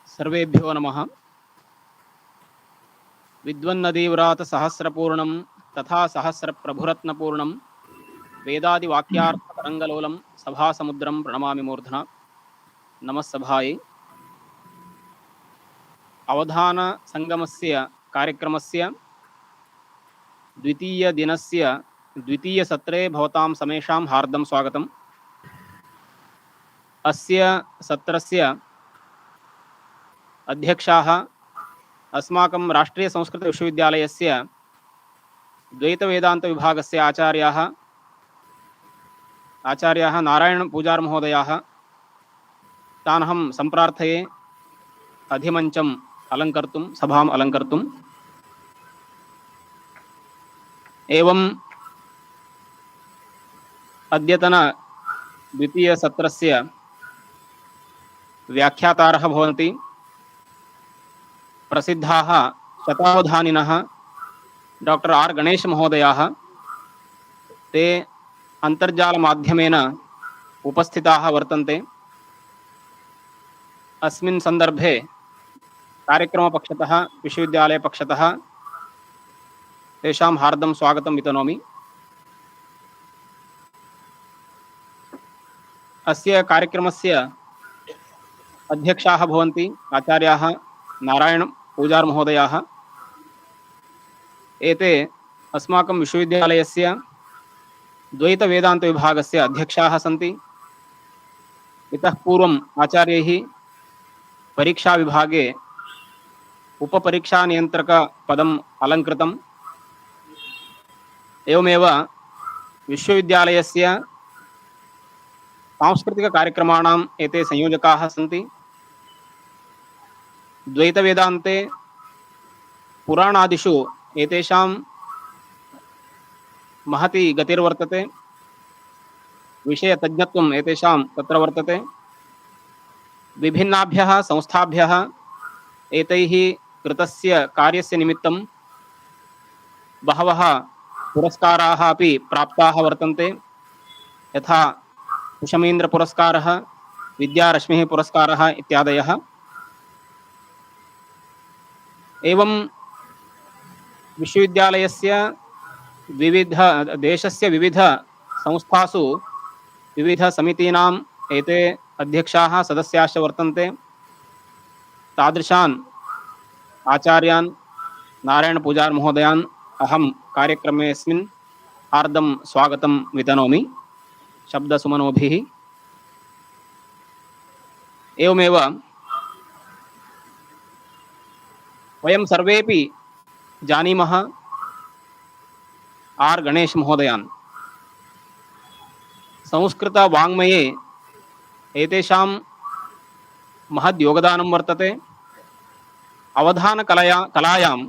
सर्वेभ्यो नमः। विद्वन्नदीव्रात सहस्रपूर्णं तथा सहस्रप्रभुरत्नपूर्णं वेदादिवाक्यार्थतरङ्गलोलं सभासमुद्रं प्रणमामि मूर्धना। नमः सभायै। अवधान संगमस्य कार्यक्रमस्य द्वितीयदिनस्य द्वितीयसत्रे भवतां समेषां हार्दं स्वागतम्। अस्य सत्रस्य अध्यक्षाः अस्माकं राष्ट्रीयसंस्कृतविश्वविद्यालयस्य द्वैतवेदान्तविभागस्य आचार्याः नारायण पूजार महोदयाः। तान् अहं सम्प्रार्थये अधिमञ्चम् अलङ्कर्तुं, सभाम् अलङ्कर्तुम्। एवम् अद्यतन द्वितीयसत्रस्य व्याख्यातारः भवन्ति प्रसिद्धाः शतावधानिनः डॉक्टर आर गणेश महोदयाः। ते अन्तर्जालमाध्यमेन उपस्थिताः वर्तन्ते। अस्मिन् सन्दर्भे कार्यक्रमपक्षतः विश्वविद्यालयपक्षतः तेषां हार्दं स्वागतं वितनोमि। अस्य कार्यक्रमस्य अध्यक्षाः भवन्ति आचार्याः नारायण पूजार महोदयाः। एते अस्माकं विश्वविद्यालयस्य द्वैतवेदान्तविभागस्य अध्यक्षाः सन्ति। इतः पूर्वम् आचार्यैः परीक्षाविभागे उपपरीक्षानियन्त्रकपदम् अलङ्कृतम्। एवमेव विश्वविद्यालयस्य सांस्कृतिककार्यक्रमाणाम् एते संयोजकाः सन्ति। द्वैतवेदान्ते पुराणादिषु एतेषां महती गतिर्वर्तते। विषयतज्ञत्वम् एतेषां तत्र वर्तते। विभिन्नाभ्यः संस्थाभ्यः एतैः कृतस्य कार्यस्य निमित्तं बहवः पुरस्काराः अपि प्राप्ताः वर्तन्ते। यथा कुशमेन्द्रपुरस्कारः, विद्यारश्मिः पुरस्कारः इत्यादयः। एवं विश्वविद्यालयस्य देशस्य विविध संस्थासु विविध समितीनाम् एते अध्यक्षाः सदस्याश्च वर्तन्ते। तादृशान् आचार्यान् नारायण पूजार महोदयान् अहं कार्यक्रमेऽस्मिन् हार्दं स्वागतं वितनोमि शब्दसुमनोभिः। एवमेव वयं सर्वेपि जानीमः आर गणेश महोदयान्। संस्कृतवाङ्मये एतेषां महद् योगदानं वर्तते। अवधानकलायाम्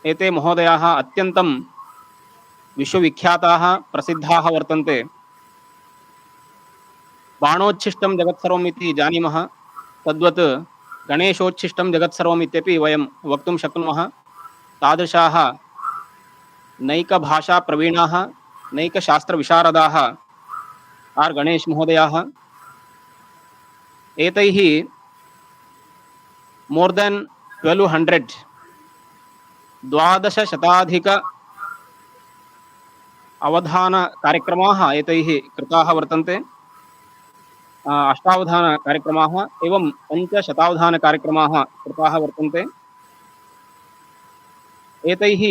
एते महोदयाः अत्यन्तं विश्वविख्याताः प्रसिद्धाः वर्तन्ते। बाणोच्छिष्टं जगत्सर्वम् इति जानीमः, तद्वत् गणेशोच्छिष्टं जगत्सर्वम् इत्यपि वयं वक्तुं शक्नुमः। तादृशाः नैकभाषाप्रवीणाः, नैकशास्त्रविशारदाः आर गणेश महोदयाः। एतैः मोर् देन् 1200 द्वादशशताधिक अवधानकार्यक्रमाः एतैः कृताः वर्तन्ते। अष्टावधानकार्यक्रमाः एवं 5 शतावधानकार्यक्रमाः कृताः वर्तन्ते। एतैः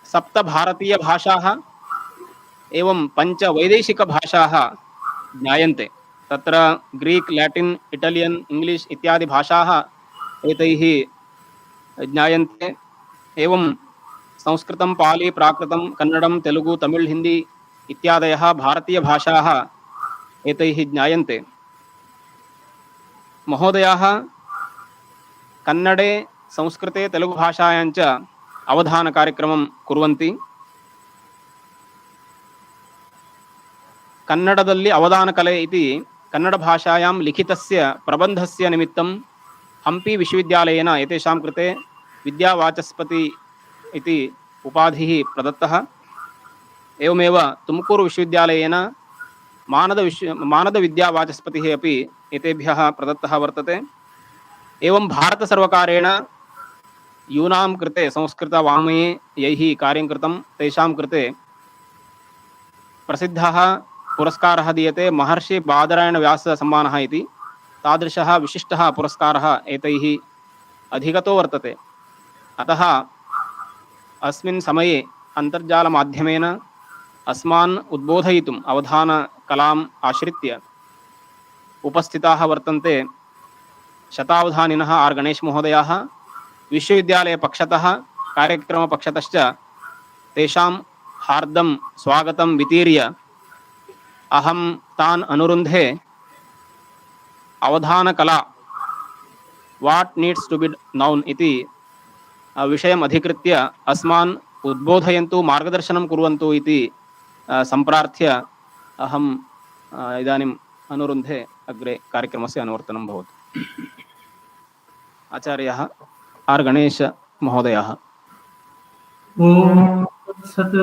7 भारतीयभाषाः एवं 5 वैदेशिकभाषाः ज्ञायन्ते। तत्र ग्रीक, लैटिन, इटालियन, इंग्लिश इत्यादि भाषाः एतैः ज्ञायन्ते। एवं संस्कृतं, पाली, प्राकृतं, कन्नडं, तेलुगु, तमिळ्, हिंदी इत्यादयः भारतीयभाषाः एतैः ज्ञायन्ते। महोदयाः कन्नडे, संस्कृते, तेलुगुभाषायां च अवधानकार्यक्रमं कुर्वन्ति। कन्नडदल्लि अवधानकले इति कन्नड भाषायां लिखितस्य प्रबन्धस्य निमित्तं हम्पी विश्वविद्यालयेन एतेषां कृते विद्यावाचस्पति इति उपाधिः प्रदत्तः। एवमेव तुमकूरु विश्वविद्यालयेन मानदविद्यावाचस्पतिः अपि एतेभ्यः प्रदत्तः वर्तते। एवं भारतसर्वकारेण यूनां कृते संस्कृतवाङ्मये यैः कार्यं कृतं तेषां कृते प्रसिद्धः पुरस्कारः दीयते, महर्षि बादरायणव्याससम्मानः इति। तादृशः विशिष्टः पुरस्कारः एतैः अधिगतो वर्तते। अतः अस्मिन् समये अन्तर्जालमाध्यमेन अस्मान् उद्बोधयितुम् अवधानकलाम् आश्रित्य उपस्थिताः वर्तन्ते शतावधानिनः आर् गणेश महोदयाः। विश्वविद्यालयपक्षतः कार्यक्रमपक्षतश्च तेषां हार्दं स्वागतं वितीर्य अहं तान् अनुरुन्धे अवधानकला what needs to be known इति विषयम् अधिकृत्य अस्मान् उद्बोधयन्तु, मार्गदर्शनं कुर्वन्तु इति सम्प्रार्थ्य अहम् इदानीम् अनुरुन्धे अग्रे कार्यक्रमस्य अनुवर्तनं भवतु। आचार्यः आर् गणेश महोदयः। ओम तत्सत्।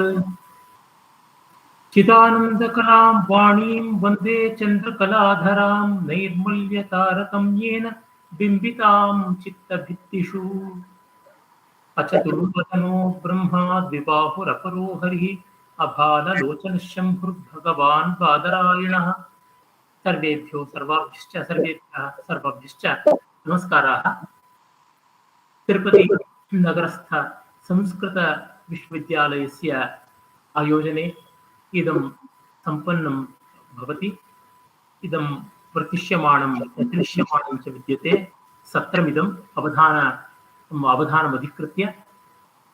चिदानन्दकलां वाणीं वन्दे चन्द्रकलाधरां नैर्मल्यतारतम्येन बिम्बितां चित्तभित्तिषु। अचतुर्वदनो ब्रह्मा द्विबाहुरपरो हरिः अभाललोचनशम्भुर्भगवान् बादरायणः। सर्वेभ्यो सर्वाभ्यश्च नमस्काराः। तिरुपति नगरस्थ संस्कृत विश्वविद्यालयस्य आयोजने इदं सम्पन्नं भवति। इदं प्रतिष्यमाणं दृश्यमाणं च विद्यते। सत्रमिदम् अवधानमधिकृत्य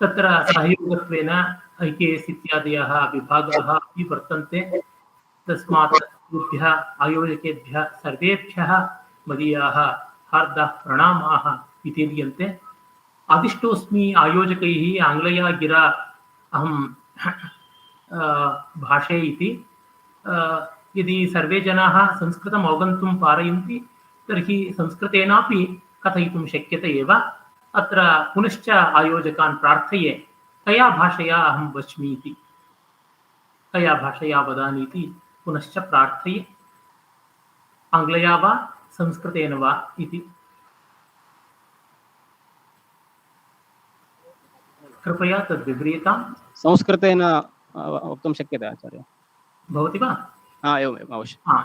तत्र सहयोगत्वेन IKS इत्यादयः विभागाः अपि वर्तन्ते। तस्मात् तेभ्यः आयोजकेभ्यः सर्वेभ्यः मदीयाः हार्दाः प्रणामाः वितीर्यन्ते। आदिष्टोऽस्मि आयोजकैः आङ्ग्लया गिरा अहं भाषे इति। यदि सर्वे जनाः संस्कृतम् अवगन्तुं पारयन्ति तर्हि संस्कृतेनापि कथयितुं शक्यते एव। अत्र पुनश्च आयोजकान् प्रार्थये कया भाषया अहं वच्मि इति, कया भाषया वदामि इति पुनश्च प्रार्थये, आङ्ग्लया वा संस्कृतेन वा इति। कृपया तद्विव्रियताम्। संस्कृतेन वक्तुं शक्यते आचार्य? भवति वा? एवमेव अवश्यं।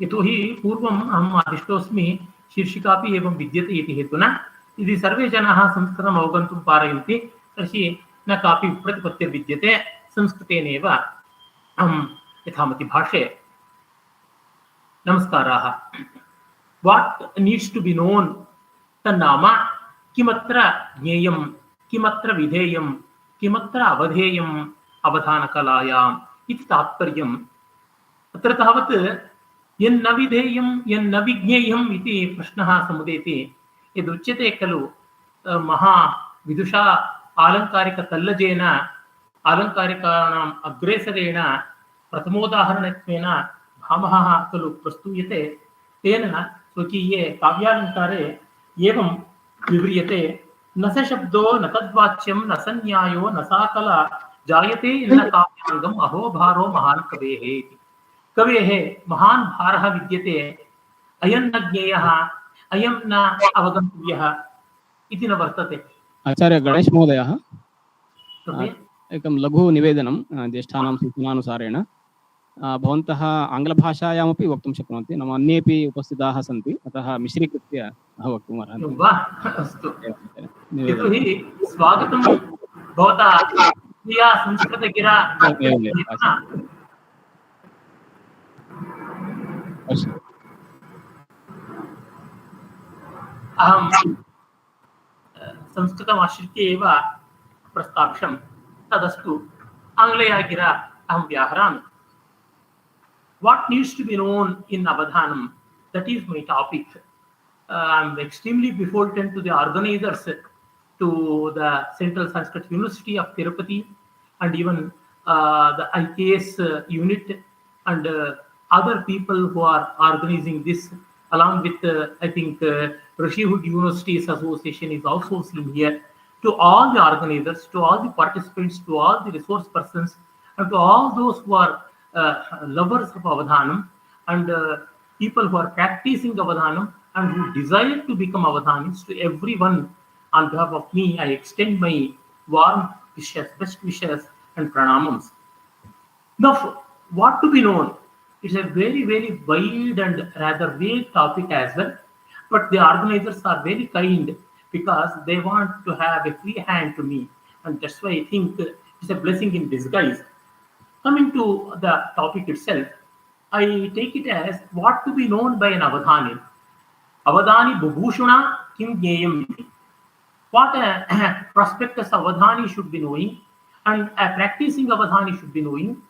यतोहि पूर्वम् अहम् आदिष्टोऽस्मि शीर्षिकापि एवं विद्यते इति हेतुना यदि सर्वे जनाः संस्कृतम् अवगन्तुं पारयन्ति तर्हि न कापि प्रतिपत्तिर्विद्यते। संस्कृतेनैव अहं यथामति भाषे। नमस्काराः। What needs to be known तन्नाम किमत्र ज्ञेयं, किमत्र विधेयं, किमत्र अवधेयम् अवधानकलायाम् इति तात्पर्यम्। अत्र तावत् यन्न विधेयं यन्न विज्ञेयम् इति प्रश्नः समुदेति। यदुच्यते खलु महाविदुषा आलङ्कारिकतल्लजेन आलङ्कारिकाणाम् अग्रेसरेण प्रथमोदाहरणत्वेन भामहः खलु प्रस्तूयते। तेन स्वकीये काव्यालङ्कारे एवं विव्रियते। न स शब्दो न तद्वाच्यं न स न्यायो न सा कला जायते न काव्याङ्गम् अहो भारो महान् कवेः इति। कवेः महान् भारः विद्यते। अयं न ज्ञेयः, अयं न अवगन्तव्यः इति न वर्तते। आचार्य गणेश महोदयः, एकं लघु निवेदनं ज्येष्ठानां सूचनानुसारेण। भवन्तः आङ्ग्लभाषायामपि वक्तुं शक्नुवन्ति, नाम अन्येपि उपस्थिताः सन्ति, अतः मिश्रीकृत्य वक्तुम् अर्हन्ति। वा? अस्तु। यतोहि स्वागतं भवता क्रिया संस्कृतगिरा। अहं संस्कृतमाश्रित्य एव प्रस्ताक्षं तदस्तु। आङ्ग्लया गिरा अहं व्याहरामि। What needs to be known in Avadhanam? That is my topic. I'm extremely beholden to the organizers, to the Central Sanskrit University of Tirupati, and even the IKS unit and other people who are organizing this, along with I think Rishihood Universities Association is also seen here. To all the organizers, to all the participants, to all the resource persons, and to all those who are lovers of Avadhanam and people who are practicing Avadhanam and who desire to become Avadhanis, to everyone on behalf of me, I extend my warm wishes, best wishes and pranamams. Now, what to be known? It's a very, very wide and rather vague topic as well. But the organizers are very kind because they want to have a free hand to me. And that's why I think it's a blessing in disguise. Coming to the topic itself, I take it as what to be known by an Avadhani. Avadhani Bhubhushuna Kim Jneyam. What a prospectus Avadhani should be knowing, and a practicing Avadhani should be knowing,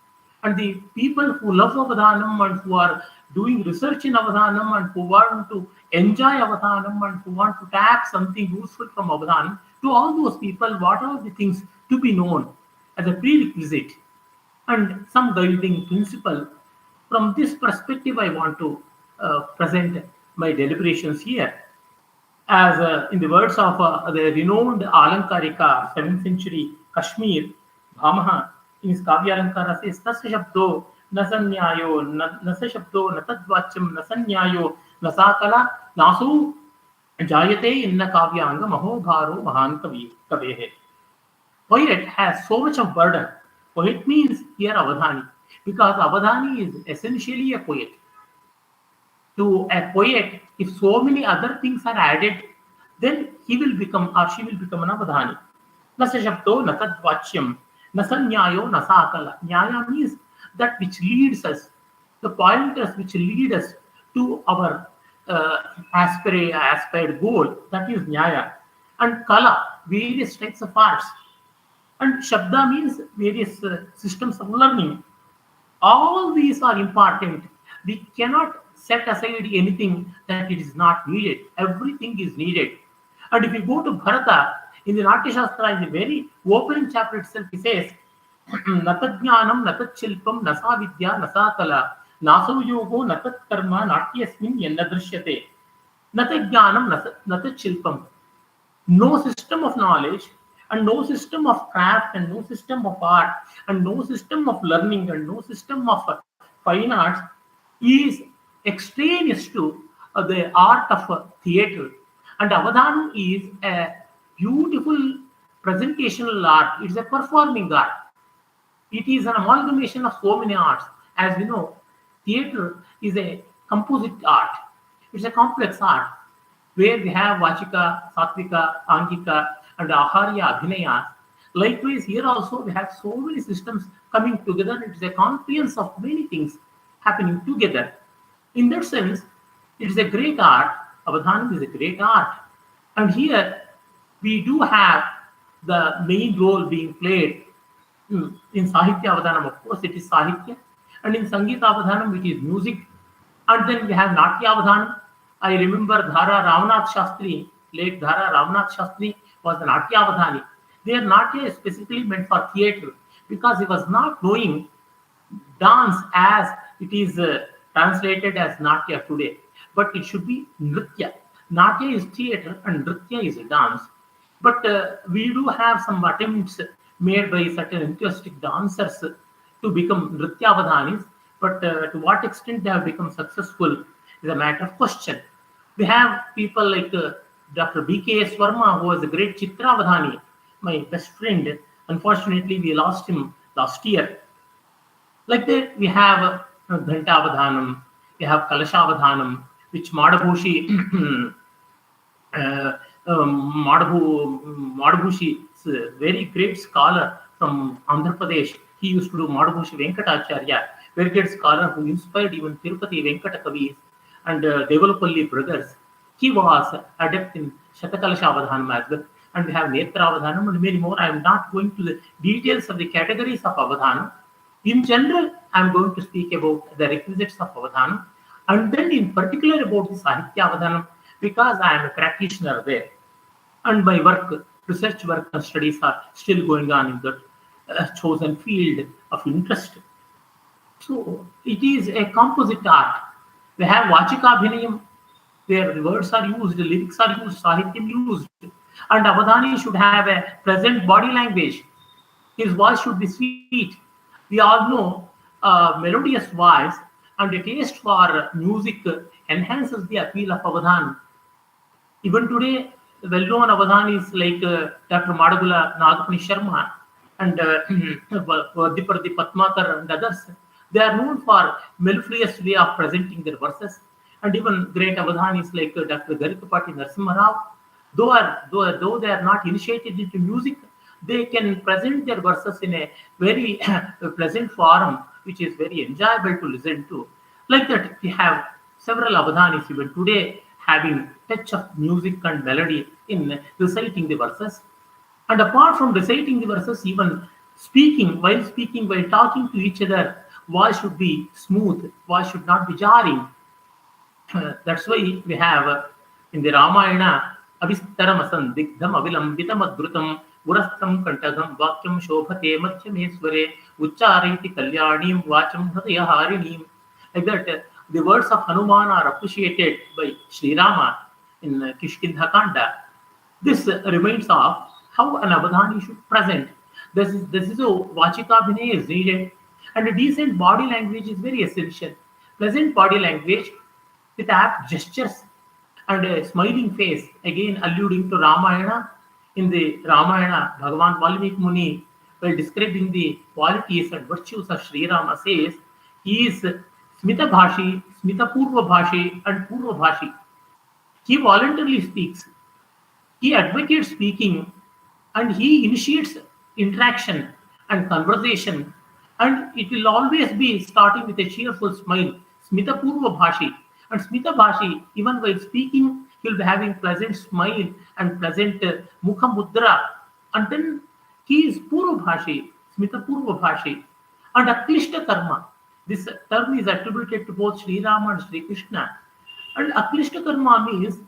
and the people who love Avadhanam and who are doing research in Avadhanam and who want to enjoy Avadhanam and who want to tap something useful from Avadhanam, to all those people, what are the things to be known as a prerequisite and some guiding principle. From this perspective, I want to present my deliberations here. As in the words of the renowned Alankarika, 7th century Kashmir, Bhamaha, in his Kavyalankara says, Tasya Shabdo, Nasanyayo, Nasa Shabdo, Natadvacham, Nasanyayo, Nasakala, Nasu, Jayate, Inna Kavyanga, Mahobharo, Mahan Kavehe. Poet has so much of burden. Poet means here Avadhani, because Avadhani is essentially a poet. To a poet, if so many other things are added, then he will become or she will become an Avadhani. Nasa Shabdo, Natadvachyam, Nasanyayo, Nasakala. Nyaya means that which leads us, the pointers which lead us to our aspired goal, that is Nyaya. And Kala, various types of arts. And Shabda means various systems of learning. All these are important. We cannot set aside anything that it is not needed. Everything is needed. And if you go to Bharata, in the Natya Shastra, in the very opening chapter itself, he says, Natadjnanam, Natadchilpam, Nasavidya, Nasakala, Naso Yogo, Natat Karma, Natyasmin, Yenadrishyate. Natadjnanam, Natadchilpam. No system of knowledge, and no system of craft, and no system of art, and no system of learning, and no system of fine arts is extraneous to the art of theatre. And Avadhanam is a beautiful presentational art. It's a performing art. It is an amalgamation of so many arts. As we know, theatre is a composite art. It's a complex art where we have Vachika, Satvika, Angika, and Aharya, Abhinaya. Likewise, here also we have so many systems coming together. It is a confluence of many things happening together. In that sense, it is a great art. Avadhanam is a great art. And here we do have the main role being played in Sahitya Avadhanam. Of course, it is Sahitya. And in Sangeeta Avadhanam, which is music. And then we have Natya Avadhanam. I remember Dhara Ramnath Shastri, late Dhara Ramnath Shastri was the Natya Avadhani. Their Natya is specifically meant for theatre because he was not knowing dance as it is translated as Natya today. But it should be Nritya. Natya is theatre and Nritya is dance. But we do have some attempts made by certain enthusiastic dancers to become Nritya Avadhanis. But to what extent they have become successful is a matter of question. We have people like Dr. B.K.S. Verma, who was a great Chitra Avadhani, my best friend. Unfortunately, we lost him last year. Like that, we have Ghanta Avadhanam, we have Kalasha Avadhanam, which Madhabhushi, Madhabhushi is a very great scholar from Andhra Pradesh. He used to do Madhabhushi Venkatacharya, very great scholar who inspired even Tirupati Venkata Kavis and Devalapalli brothers. He was adept in Shatakalasha Avadhanam as well. And we have Netra Avadhanam and many more. I am not going to the details of the categories of Avadhanam. In general, I am going to speak about the requisites of Avadhanam, and then in particular about the Sahitya Avadhanam, because I am a practitioner there. And my work, research work and studies are still going on in that chosen field of interest. So it is a composite art. We have Vachika Abhinayam, where the words are used, the lyrics are used, Sahityam used. And Avadhani should have a present body language. His voice should be sweet. We all know a melodious voice and a taste for music enhances the appeal of Avadhana. Even today, well-known Avadhanis like Dr. Madagula Nagapani Sharma and Dipardi Patmakar and others, they are known for mellifluous way of presenting their verses. And even great Avadhanis like Dr. Tirupati Narasimha, though they are not initiated into music, they can present their verses in a very pleasant form, which is very enjoyable to listen to. Like that, we have several Avadhanis even today having touch of music and melody in reciting the verses. And apart from reciting the verses, even speaking, while talking to each other, voice should be smooth, voice should not be jarring. That's why we have in the Ramayana, Avistaram Asandigdham Avilambitam Adrutam Urastam Kantagam Vakyam Shobhate Madhyamesware Uchariti Kalyanim Vacham Hridaya Harinim. Like that, the words of Hanuman are appreciated by Sri Rama in Kishkindha Kanda. This reminds of how an Avadhani should present. This is a Vachika Vinay is needed, and a decent body language is very essential. Pleasant body language with apt gestures and a smiling face, again alluding to Ramayana. In the Ramayana, Bhagavan Valmiki Muni, while describing the qualities and virtues of Sri Rama, says he is Smita Bhashi, Smita Purva Bhashi, and Purva Bhashi. He voluntarily speaks. He advocates speaking, and he initiates interaction and conversation, and it will always be starting with a cheerful smile. Smita Purva Bhashi. And Smita Bhashi, even while speaking, he will be having pleasant smile and pleasant Mukha Mudra. And then he is Purva Bhashi, Smita Purva Bhashi. And Aklishta Karma. This term is attributed to both Sri Rama and Sri Krishna. And Aklishta Karma means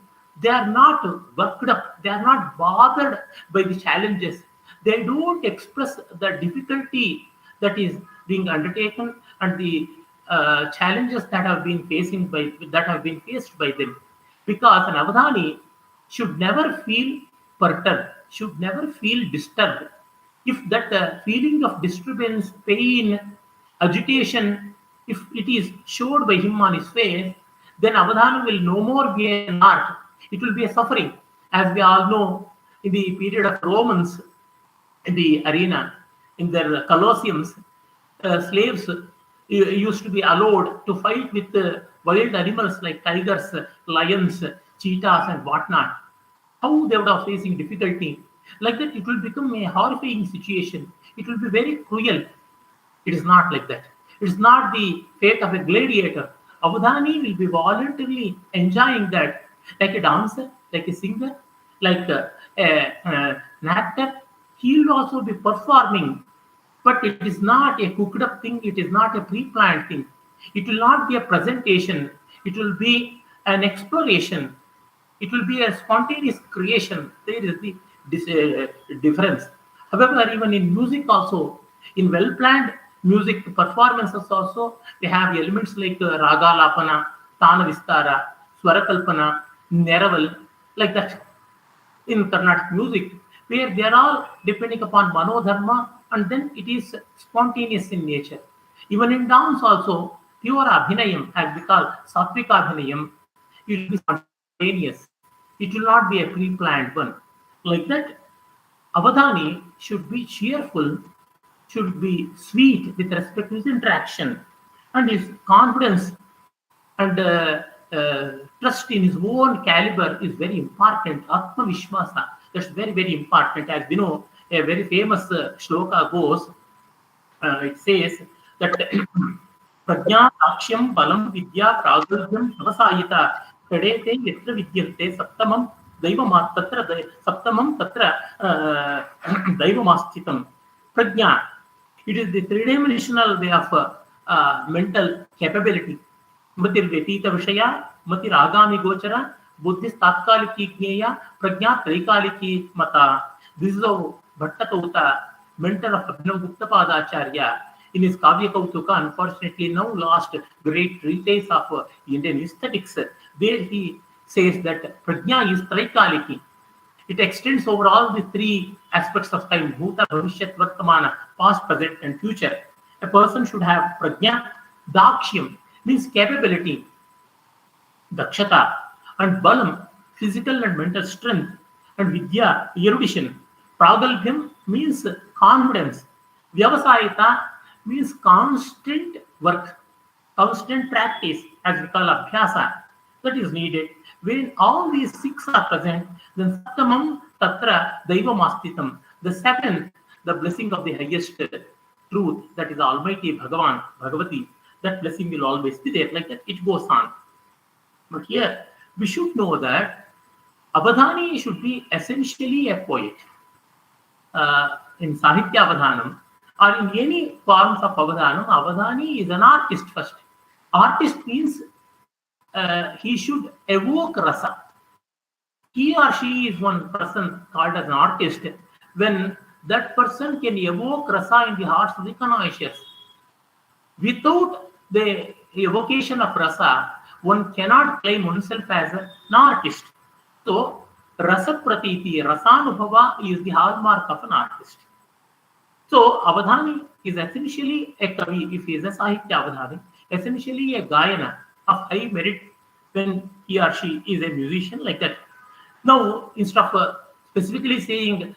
they are not worked up, they are not bothered by the challenges. They don't express the difficulty that is being undertaken and the challenges that have been faced by them. Because an Avadhani should never feel perturbed, should never feel disturbed. If that feeling of disturbance, pain, agitation, if it is showed by him on his face, then Avadhana will no more be an art. It will be a suffering. As we all know, in the period of Romans, in the arena, in their colosseums, slaves used to be allowed to fight with wild animals like tigers, lions, cheetahs, and whatnot. How they would have facing difficulty. Like that, it will become a horrifying situation. It will be very cruel. It is not like that. It is not the fate of a gladiator. Avadhani will be voluntarily enjoying that, like a dancer, like a singer, like an actor. He will also be performing, but it is not a cooked up thing. It is not a pre-planned thing. It will not be a presentation. It will be an exploration. It will be a spontaneous creation. There is the difference. However, even in music also, in well-planned music performances also, we have elements like Raga Lapana, Tana Vistara, Swarakalpana, Neraval, like that. In Carnatic music, where they are all depending upon Manodharma, and then it is spontaneous in nature. Even in dance also, pure Abhinayam, as we call Sattvika Abhinayam, it will be spontaneous. It will not be a pre-planned one. Like that, Avadhani should be cheerful, should be sweet with respect to his interaction, and his confidence and trust in his own caliber is very important. Atma Vishwasa, that's very, very important. As we know, a very famous shloka goes, it says that Prajna Aksham Balam Vidya Pragalyam Savasayita Kadete Yatra Vidyante Saptamam Daivamat Tatra Saptamam Tatra Daivamastitam. Prajna, it is the three-dimensional way of mental capability. Matir Vetita Vishaya, Matir Agami Gochara, Buddhist Tatkaliki Gneya, Prajna Trikaliki Mata. This is how Bhattatauta, mentor of Abhinav Guptapadacharya, in his Kavya Kautuka, unfortunately now lost great treatise of Indian aesthetics. There he says that Prajna is Trikaliki. It extends over all the three aspects of time, Bhuta, Bhavishyat, Vartamana, past, present, and future. A person should have prajna. Dakshyam means capability, dakshata, and balam, physical and mental strength, and vidya, erudition. Pragalbhyam means confidence. Vyavasayita means constant work, constant practice, as we call abhyasa, that is needed. When all these six are present, then saptamam tatra daivamastitam. The seventh, the blessing of the highest truth, that is Almighty Bhagavan, Bhagavati, that blessing will always be there. Like that, it goes on. But here, we should know that Avadhani should be essentially a poet. In Sahitya Avadhanam, or in any forms of Avadhanam, Avadhani is an artist first. Artist means he should evoke rasa. He or she is one person called as an artist when that person can evoke rasa in the hearts of the connoisseurs. Without the evocation of rasa, one cannot claim oneself as an artist. So, rasa pratiti, rasanubhava is the hallmark of an artist. So, Avadhani is essentially a kavi, if he is a Sahitya Avadhani, essentially a Gayana of high merit when he or she is a musician, like that. Now, instead of specifically saying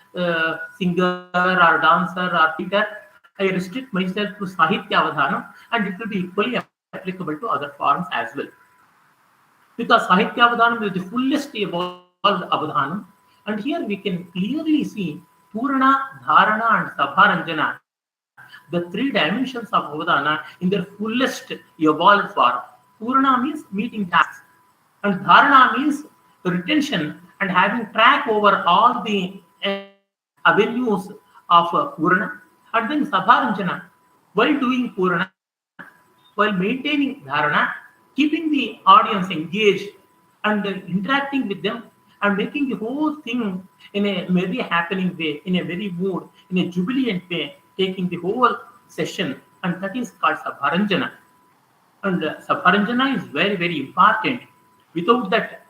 singer or dancer or theater, I restrict myself to Sahitya Avadhanam, and it will be equally applicable to other forms as well. Because Sahitya Avadhanam is the fullest evolved Avadhanam, and here we can clearly see Purana, Dharana, and Sabharanjana, the three dimensions of Avadhana in their fullest evolved form. Purana means meeting tasks, and Dharana means retention and having track over all the avenues of Purana, and then Sabharanjana, while doing Purana, while maintaining Dharana, keeping the audience engaged and interacting with them and making the whole thing in a very happening way, in a very mood, in a jubilant way, taking the whole session, and that is called Sabharanjana. And Sabharanjana is very, very important. Without that,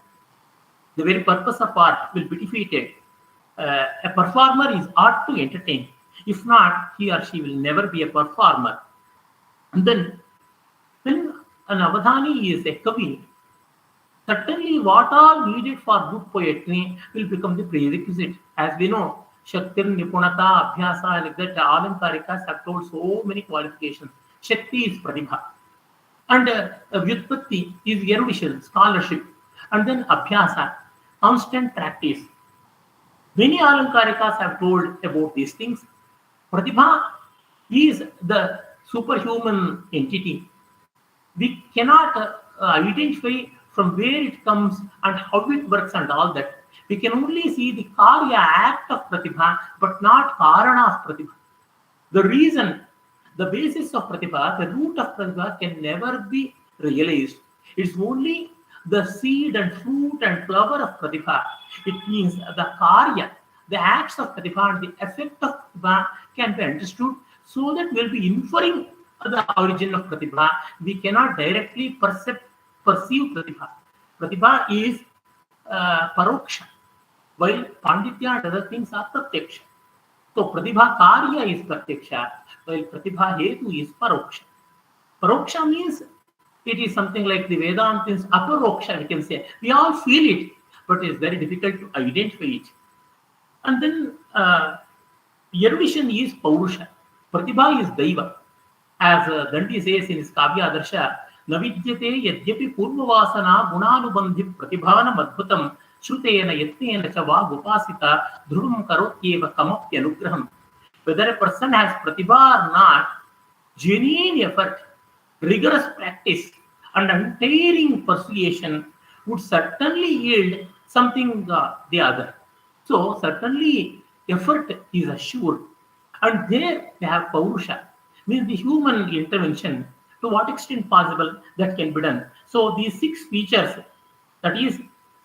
the very purpose of art will be defeated. A performer is art to entertain. If not, he or she will never be a performer. And then, when an Avadhani is a kavi, certainly what all needed for good poetry will become the prerequisite. As we know, Shaktir, Nipunata, Abhyasa, like that, Alankarikas have told so many qualifications. Shakti is Pratibha. And Vyutpatti is erudition, scholarship. And then Abhyasa, constant practice. Many Alankarikas have told about these things. Pratibha is the superhuman entity. We cannot identify from where it comes and how it works and all that. We can only see the karya act of Pratibha, but not karana of Pratibha. The reason, the basis of Pratibha, the root of Pratibha can never be realized. It's only the seed and fruit and flower of Pratibha. It means the karya, the acts of Pratibha and the effect of Pratibha can be understood, so that we'll be inferring the origin of Pratibha. We cannot directly perceive Pratibha. Pratibha is paroksha, while Panditya and other things are pratyaksha. So Pratibha karya is pratyaksha, while Pratibha hetu is paroksha. Paroksha means it is something like the Vedantins aparoksha, we can say. We all feel it, but it is very difficult to identify it. And then erudition is paurusha. Pratibha is daiva. As Dandi says in his Kavya Adarsha, Navidyate yadyapi purvavasana gunanubandhi pratibhana madbhutam shrutena yatnena cha va gupasita dhruvam karotyeva kamapya anugraham. Whether a person has pratibha or not, genuine effort, rigorous practice, and untiring persuasion would certainly yield something the other. So certainly effort is assured. And there we have paurusha, means the human intervention, to what extent possible that can be done. So these six features, that is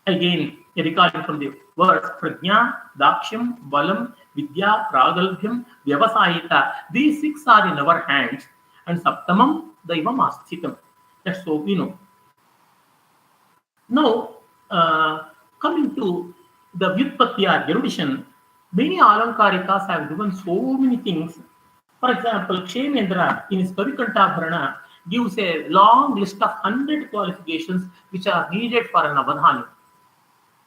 again recalling from the words prajna, dakshyam, balam, vidya, pragalbhyam, vyavasayita, these six are in our hands, and saptamam daivam asthitam. That's so we know. Now coming to the vyutpatti or erudition, many alankarikas have given so many things For example, Kshemendra in his Kavikantabharana gives a long list of 100 qualifications which are needed for an Avadhani.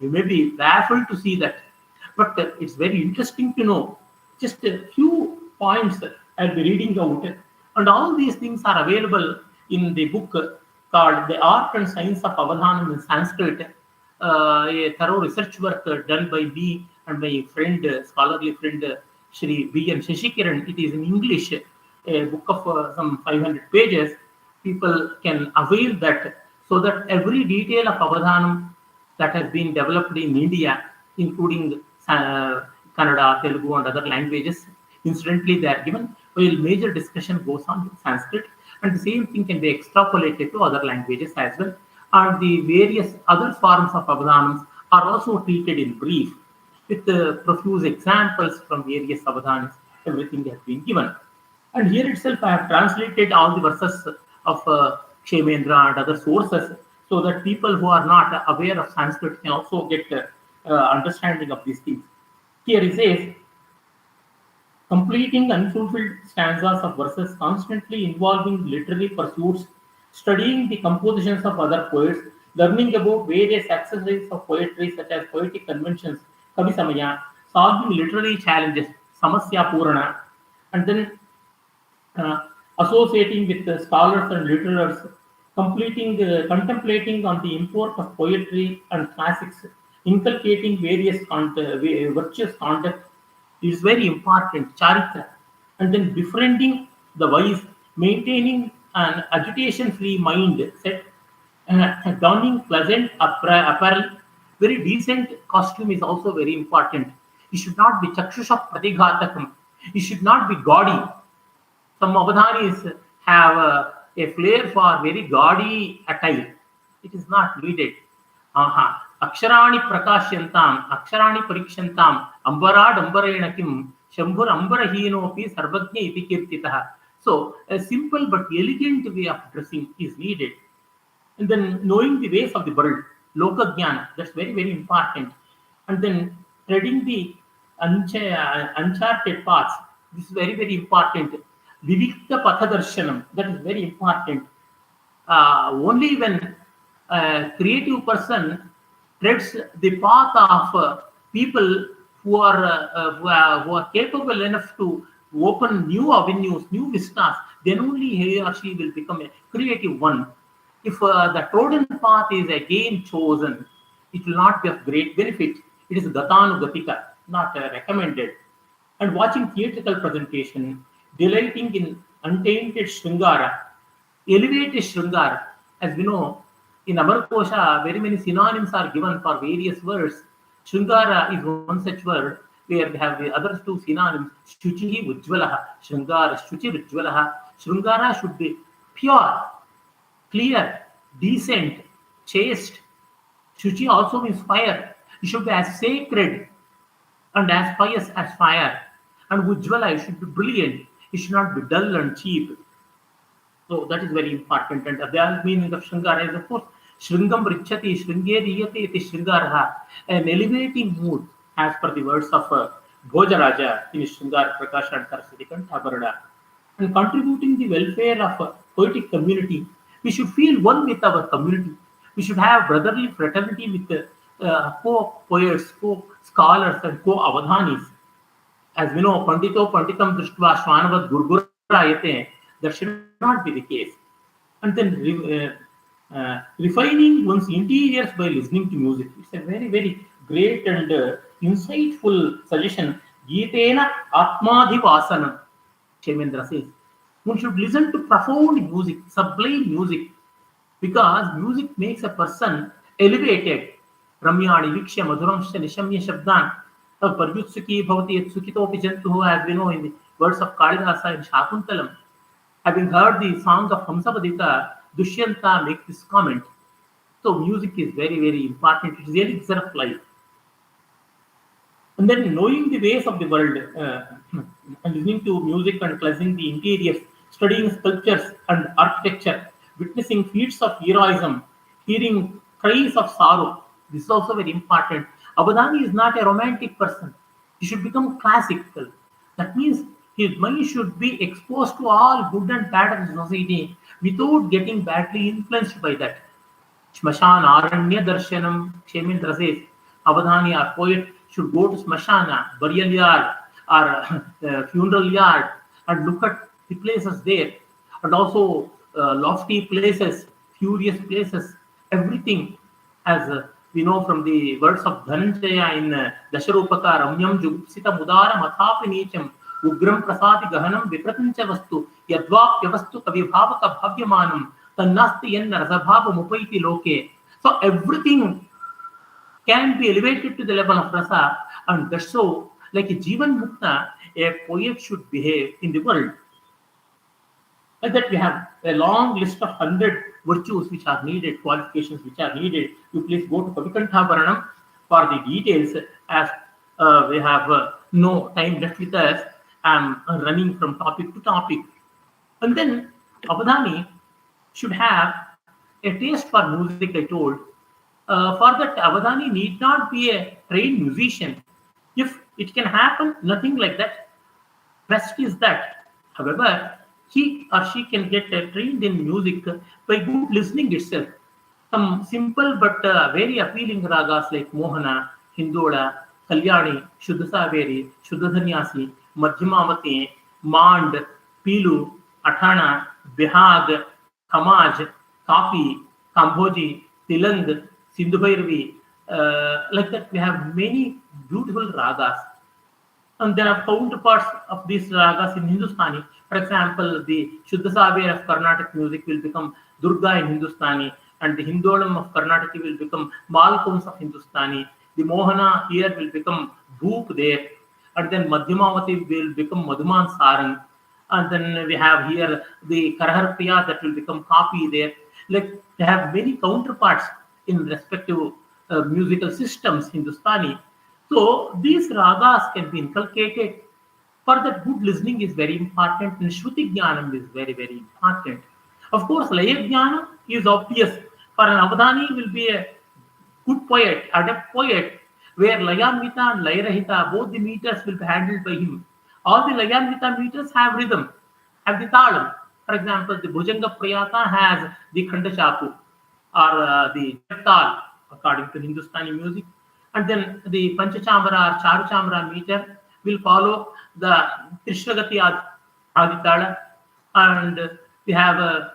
You may be baffled to see that, but it's very interesting to know. Just a few points I'll be reading out, and all these things are available in the book called The Art and Science of Avadhanam in Sanskrit, a thorough research work done by me and my friend, scholarly friend, Shri B. N. Shashikiran. It is in English, a book of some 500 pages. People can avail that so that every detail of Avadhanam that has been developed in India, including Kannada, Telugu, and other languages. Incidentally, they are given while major discussion goes on in Sanskrit, and the same thing can be extrapolated to other languages as well. And the various other forms of Avadhanams are also treated in brief, with profuse examples from various Avadhanas. Everything has been given. And here itself, I have translated all the verses of Kshemendra and other sources so that people who are not aware of Sanskrit can also get understanding of these things. Here he says, completing unfulfilled stanzas of verses constantly involving literary pursuits, studying the compositions of other poets, learning about various accessories of poetry such as poetic conventions, Kavi Samaya, solving literary challenges, Samasya Purana, and then associating with the scholars and literatures, contemplating on the import of poetry and classics, inculcating various virtuous conduct is very important, charitra, and then befriending the wise, maintaining an agitation-free mindset, donning pleasant apparel, very decent costume is also very important. You should not be chakshusha pratighatakam. You should not be gaudy. Some Avadhanis have a flair for very gaudy attire. It is not needed. Aksharani prakashyantam, aksharani parikshantam, ambarad ambarena kim, shambhur ambarahinopi sarvajna iti kirtitah. So, a simple but elegant way of dressing is needed. And then knowing the ways of the world, loka jnana, that's very, very important. And then treading the uncharted paths, this is very, very important. Vivikta pathadarshanam, that is very important. Only when a creative person treads the path of people who are capable enough to open new avenues, new vistas, then only he or she will become a creative one. If the trodden path is again chosen, it will not be of great benefit. It is gatanugatika, not recommended. And watching theatrical presentation, delighting in untainted Shringara, elevated Shringara. As we know, in Amarkosha, very many synonyms are given for various words. Shringara is one such word where we have the other two synonyms, Shuchi Ujjwalaha, Shringara, Shuchi Ujjwalaha. Shringara should be pure, clear, decent, chaste. Shuchi also means fire. It should be as sacred and as pious as fire. And Ujjwala, it should be brilliant. It should not be dull and cheap. So that is very important. And the other meaning of Shringara is, of course, Shringam Richati, Shringeriyate iti Shringaraha, an elevating mood, as per the words of Bhojaraja in Shringar Prakasha and Saraswati Kantabharana. And contributing the welfare of a poetic community, we should feel one with our community. We should have brotherly fraternity with the co-poets, co-scholars, and co-avadhanis. As we know, Pandito Panditam Drishtva Shvanavad Gurgurayate, that should not be the case. And then refining one's interiors by listening to music. It's a very, very great and insightful suggestion. Geetena Atmadhivasanam, Kshemendra says. One should listen to profound music, sublime music, because music makes a person elevated. Ramyani Vikshya Madhuramsha Nishamya Shabdan. Parvyutsuki Bhavati Yatsukitopi Jantu, as we know in the words of Kalidasa in Shakuntalam. Having heard the songs of Hamsavadita, Dushyanta makes this comment. So music is very, very important. It is the elixir of life. And then knowing the ways of the world, and listening to music and cleansing the interiors, studying sculptures and architecture, witnessing feats of heroism, hearing cries of sorrow. This is also very important. Avadhani is not a romantic person. He should become classical. That means His mind should be exposed to all good and bad of the society without getting badly influenced by that. Smashana, Aranya Darshanam, Kshemendra says, Avadhani, our poet, should go to Smashana, burial yard, or funeral yard, and look at the places there, and also lofty places, furious places, everything, as we know from the words of Dhananjaya in Dasharupaka, Ramyam Jugupsita Mudara Mathapi Nicham, Ugram Prasati Gahanam Vipratancha Vastu, Yadvapyavastu Kavibhavaka Bhavyamanam, Tannasti Yen Rasabhava Mupaiti Loke. So everything can be elevated to the level of rasa, and that's so, like a Jivan Mukta, a poet should behave in the world. Like that, we have a long list of 100 virtues which are needed, qualifications which are needed. You please go to Kavikantha Varanam for the details, as we have no time left with us. I'm running from topic to topic. And then Avadhani should have a taste for music, I told. For that, Avadhani need not be a trained musician. If it can happen, nothing like that. Best is that. However, he or she can get trained in music by good listening itself. Some simple but very appealing ragas like Mohana, Hindola, Kalyani, Shuddha Saveri, Shuddha Dhanyasi, Madhyamavati, Mand, Pilu, Athana, Bihag, Kamaj, Kapi, Kamboji, Tilang, Sindhu Bhairavi. Like that, we have many beautiful ragas. And there are counterparts of these ragas in Hindustani. For example, the Shuddha Saver of Carnatic music will become Durga in Hindustani, and the Hindolam of Karnataka will become Malkums of Hindustani. The Mohana here will become Bhoop there, and then Madhyamavati will become Madhuman Sarang, and then we have here the Karahar Priya that will become Kapi there. Like, they have many counterparts in respective musical systems, Hindustani. So these ragas can be inculcated. For that, good listening is very important, and Shruti Jnanam is very, very important. Of course, Laya Jnana is obvious. For an Avadhani will be a good poet, adept poet, where Layanvita and Layarahita, both the meters will be handled by him. All the Layanvita meters have rhythm, have the talam. For example, the Bhujanga Prayata has the Khanda Chapu, or the Tal, according to Hindustani music. And then the Panchachamara or Charuchamara meter will follow the Trishragati Aditala, and we have a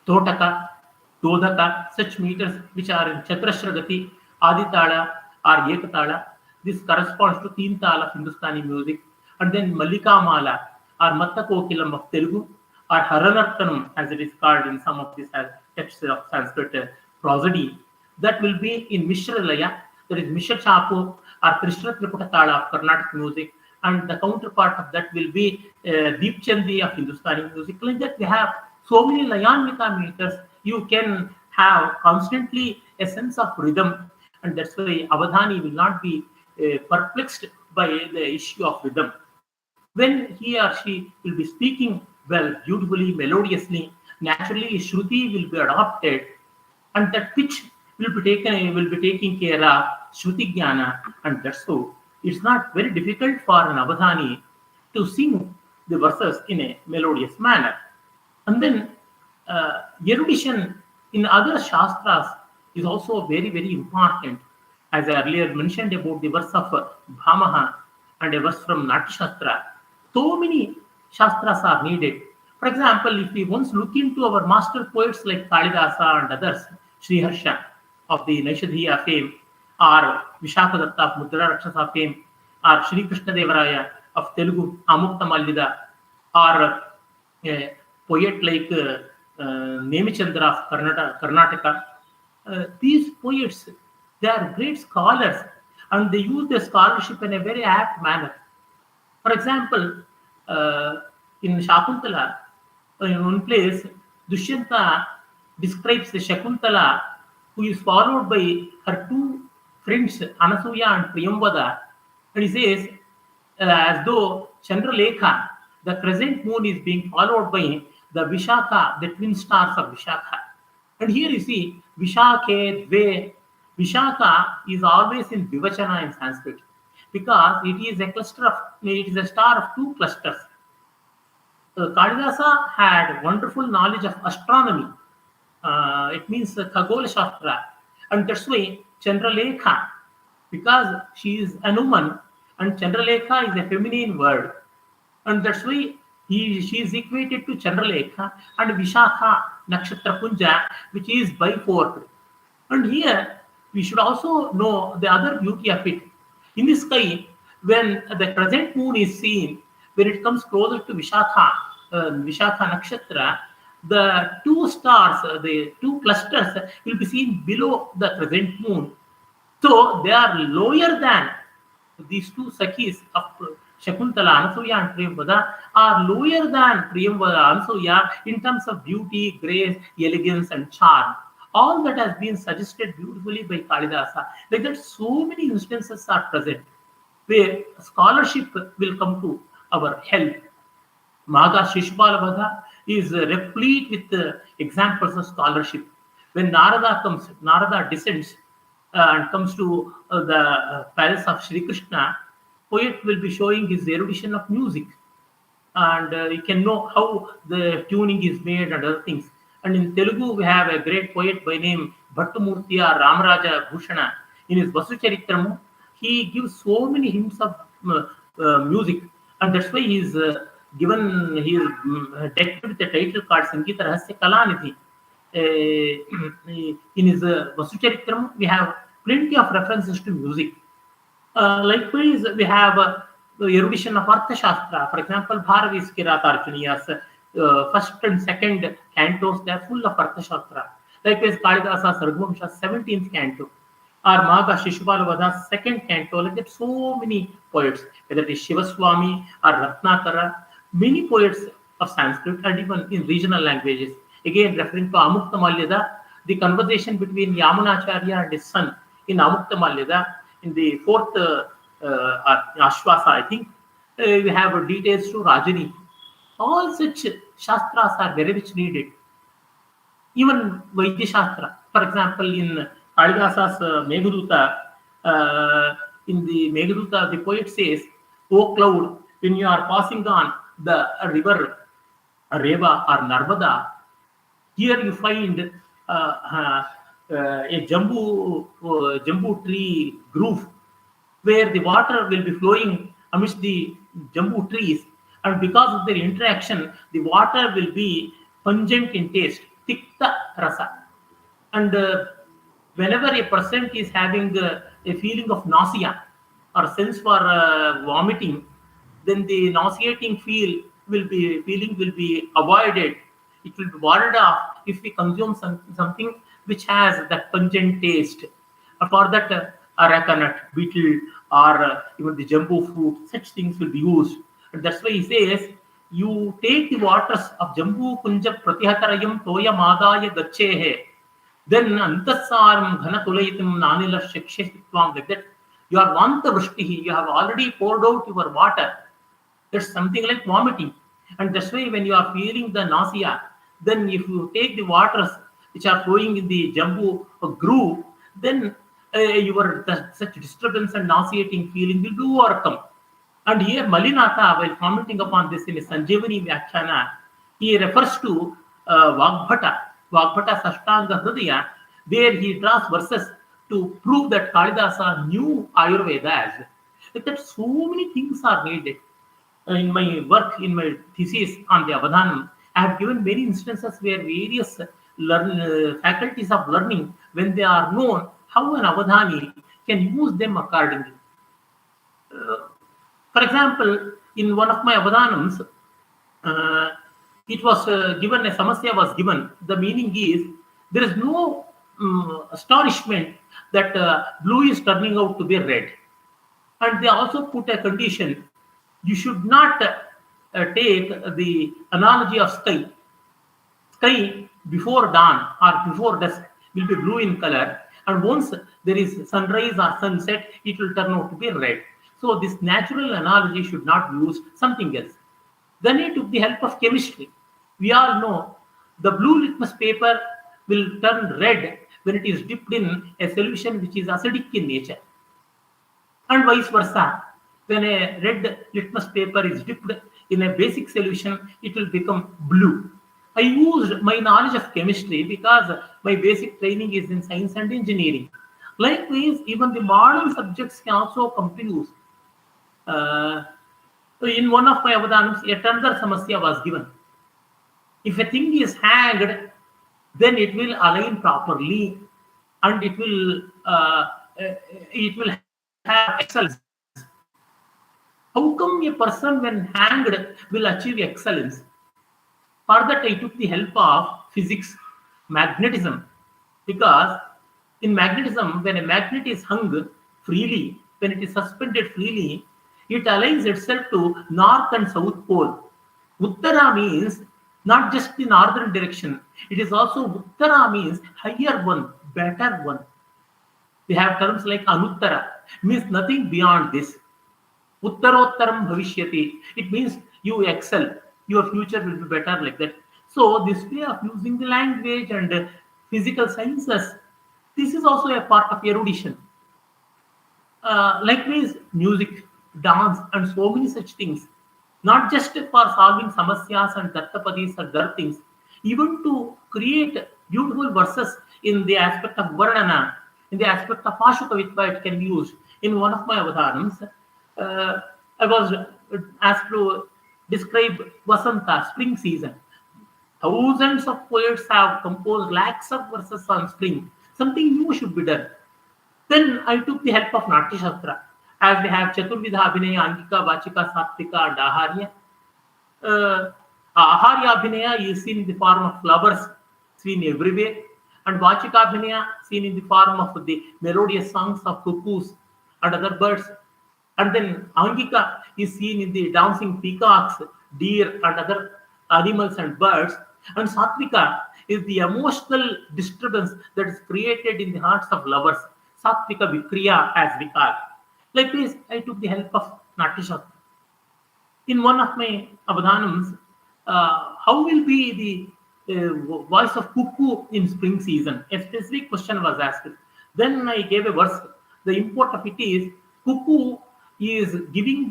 Totaka, Dodaka, such meters which are in Chatrashragati, Aditala or Ekatala. This corresponds to Teen Tal of Hindustani music. And then Malika Mala or Mattakokilam of Telugu, or Haranartanam, as it is called in some of these texts of Sanskrit prosody, that will be in Mishra Laya, that is Mishra Chapu or Krishna Triputta of Carnatic music, and the counterpart of that will be Deep Chandi of Hindustani music. Like that, we have so many Layanvita meters. You can have constantly a sense of rhythm, and that's why Avadhani will not be perplexed by the issue of rhythm. When he or she will be speaking well, beautifully, melodiously, naturally Shruti will be adopted, and that pitch will be taking care of Shruti Jnana, and that's so. It's not very difficult for an Avadhani to sing the verses in a melodious manner. And then erudition in other Shastras is also very, very important. As I earlier mentioned about the verse of Bhamaha and a verse from Natashastra, so many Shastras are needed. For example, if we once look into our master poets like Kalidasa and others, Sriharsha of the Naishadhiya fame, or Vishakadatta of Mudra Rakshasa fame, or Sri Krishna Devaraya of Telugu, Amukta Mallida, or a poet like Nemichandra of Karnataka. These poets, they are great scholars, and they use their scholarship in a very apt manner. For example, in Shakuntala, in one place, Dushyanta describes the Shakuntala, who is followed by her two friends, Anasuya and Priyambada, and he says, as though Chandralekha, the crescent moon, is being followed by the Vishaka, the twin stars of Vishaka. And here you see, Vishake, Dve, Vishaka is always in Vivachana in Sanskrit. because it is a star of two clusters. Kalidasa had wonderful knowledge of astronomy. It means Khagola Shastra. And that's why Chandralekha, because she is a woman and Chandralekha is a feminine word. And that's why she is equated to Chandralekha and Vishakha Nakshatra Punja, which is by fourth. And here we should also know the other beauty of it. In the sky, when the crescent moon is seen, when it comes closer to Vishakha Nakshatra, the two stars, the two clusters will be seen below the crescent moon. So they are lower than these two Sakhis of Shakuntala, Anasuya and Priyambada are lower than Priyambada, Anasuya in terms of beauty, grace, elegance and charm. All that has been suggested beautifully by Kalidasa. Like that, so many instances are present where scholarship will come to our help. Maga Shishupala is replete with examples of scholarship. When Narada descends and comes to the palace of Sri Krishna, poet will be showing his erudition of music. And you can know how the tuning is made and other things. And in Telugu, we have a great poet by name Bhattamurti or Ramaraja Bhushana. In his Vasucharitramu, he gives so many hints of music. And that's why he is decked with the title called Sangeeta Rahasya Kalanidhi. In his Vasucharitramu, we have plenty of references to music. Likewise, we have the erudition of Artha Shastra. For example, Bharavi's Kiratarjuniya's first and second cantos, they are full of Artha Shastra. Likewise, Kalidasa's Raghuvamsha's 17th canto, or Maga Shishupala second canto. Like that, so many poets, whether it is Shivaswami or Ratnakara, many poets of Sanskrit and even in regional languages. Again, referring to Amukta Malyada, the conversation between Yamunacharya and his son in Amukta Malyada, in the fourth Ashwasa, I think, we have details to Rajani. All such Shastras are very much needed. Even Vaidya Shastra, for example, in Kalidasa's Meghaduta, in the Meghaduta, the poet says, "O cloud, when you are passing on the river Reva or Narmada, here you find a jambu tree groove where the water will be flowing amidst the jambu trees, and because of their interaction, the water will be pungent in taste, tikta rasa. And whenever a person is having a feeling of nausea or sense for vomiting, then the nauseating feeling will be avoided. It will be warded off if we consume something which has that pungent taste. For that, areca nut, beetle, or even the jambu fruit, such things will be used. And that's why he says, you take the waters of Jambu Kunja Pratihatarayam Toya Madaya Gachehe, then Antasaram Ghana Tulayitam Nanila Shikshitwam, like that. You are Vanta Vrishtihi, you have already poured out your water. That's something like vomiting. And that's why when you are feeling the nausea, then if you take the waters which are flowing in the Jambu groove, then such disturbance and nauseating feeling will be overcome. And here Malinatha, while commenting upon this in his Sanjivani Vyakhyana, he refers to Vagbhata, Ashtanga Hridaya. There he draws verses to prove that Kalidasa knew Ayurveda as well. Like that, so many things are needed. In my work, in my thesis on the Avadhanam, I have given many instances where various faculties of learning, when they are known, how an Avadhani can use them accordingly. For example, in one of my Avadhanams, it was given, a samasya was given. The meaning is, there is no astonishment that blue is turning out to be red. And they also put a condition, you should not take the analogy of sky. Sky before dawn or before dusk will be blue in color, and once there is sunrise or sunset, it will turn out to be red. So this natural analogy should not use something else. Then he took the help of chemistry. We all know the blue litmus paper will turn red when it is dipped in a solution which is acidic in nature. and vice versa. When a red litmus paper is dipped in a basic solution, it will become blue. I used my knowledge of chemistry because my basic training is in science and engineering. Likewise, even the modern subjects can also confuse. Uh, in one of my avadhanams, yet another samasya was given. If a thing is hanged, then it will align properly, and it will have excellence. How come a person when hanged will achieve excellence? For that, I took the help of physics, magnetism, because in magnetism, when a magnet is hung freely, when it is suspended freely, it aligns itself to north and south pole. Uttara means not just the northern direction, it is also Uttara means higher one, better one. We have terms like Anuttara, means nothing beyond this. Uttarottaram bhavishyati. It means you excel. Your future will be better like that. So this way of using the language and physical sciences, this is also a part of erudition. Likewise, music, dance, and so many such things. Not just for solving samasyas and dattapadis or other things, even to create beautiful verses in the aspect of varnana, in the aspect of ashukavitva, it can be used. In one of my avadhanams, I was asked to describe Vasanta, spring season. Thousands of poets have composed lakhs of verses on spring. Something new should be done. Then I took the help of Natya Shastra. As we have Chaturvidha Abhinaya, Angika, Vachika, Sattvika, and Aharya. Aharya Abhinaya is seen in the form of flowers, seen everywhere. And Vachika Abhinaya seen in the form of the melodious songs of cuckoos and other birds. And then Angika is seen in the dancing peacocks, deer, and other animals and birds. And Sattvika is the emotional disturbance that is created in the hearts of lovers. Sattvika Vikriya, as we call. Like this, I took the help of Natya Shastra. In one of my avadhanams, how will be the voice of cuckoo in spring season? A specific question was asked. Then I gave a verse. The import of it is cuckoo is singing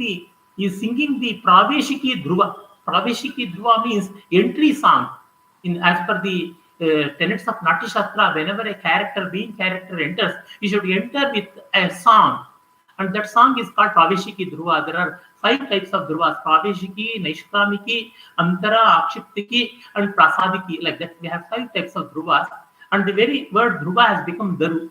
the Praveshiki Dhruva. Praveshiki Dhruva means entry song. As per the tenets of Natya Shastra, whenever a being character enters, he should enter with a song. And that song is called Praveshiki Dhruva. There are 5 types of Dhruvas: Praveshiki, Naishkamiki, Antara, Akshiptiki, and Prasadiki. Like that, we have 5 types of Dhruvas. And the very word Dhruva has become Daru.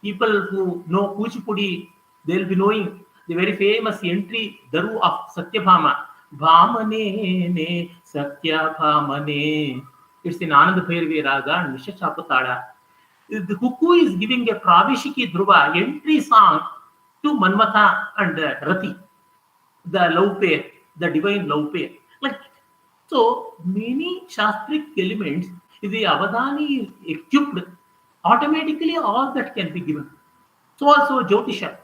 People who know Kuchipudi, they will be knowing the very famous entry Daru of Satyabhama. Bhamane ne Satyabhamane. It's in Anand Bhairavi Raga and Nisha Chapatada. The cuckoo is giving a Praveshiki Dhruva entry song to Manmatha and Rati, the love pair, the divine love pair. Like so, many shastric elements, if the avadhani is equipped, automatically all that can be given. So also Jyotisha,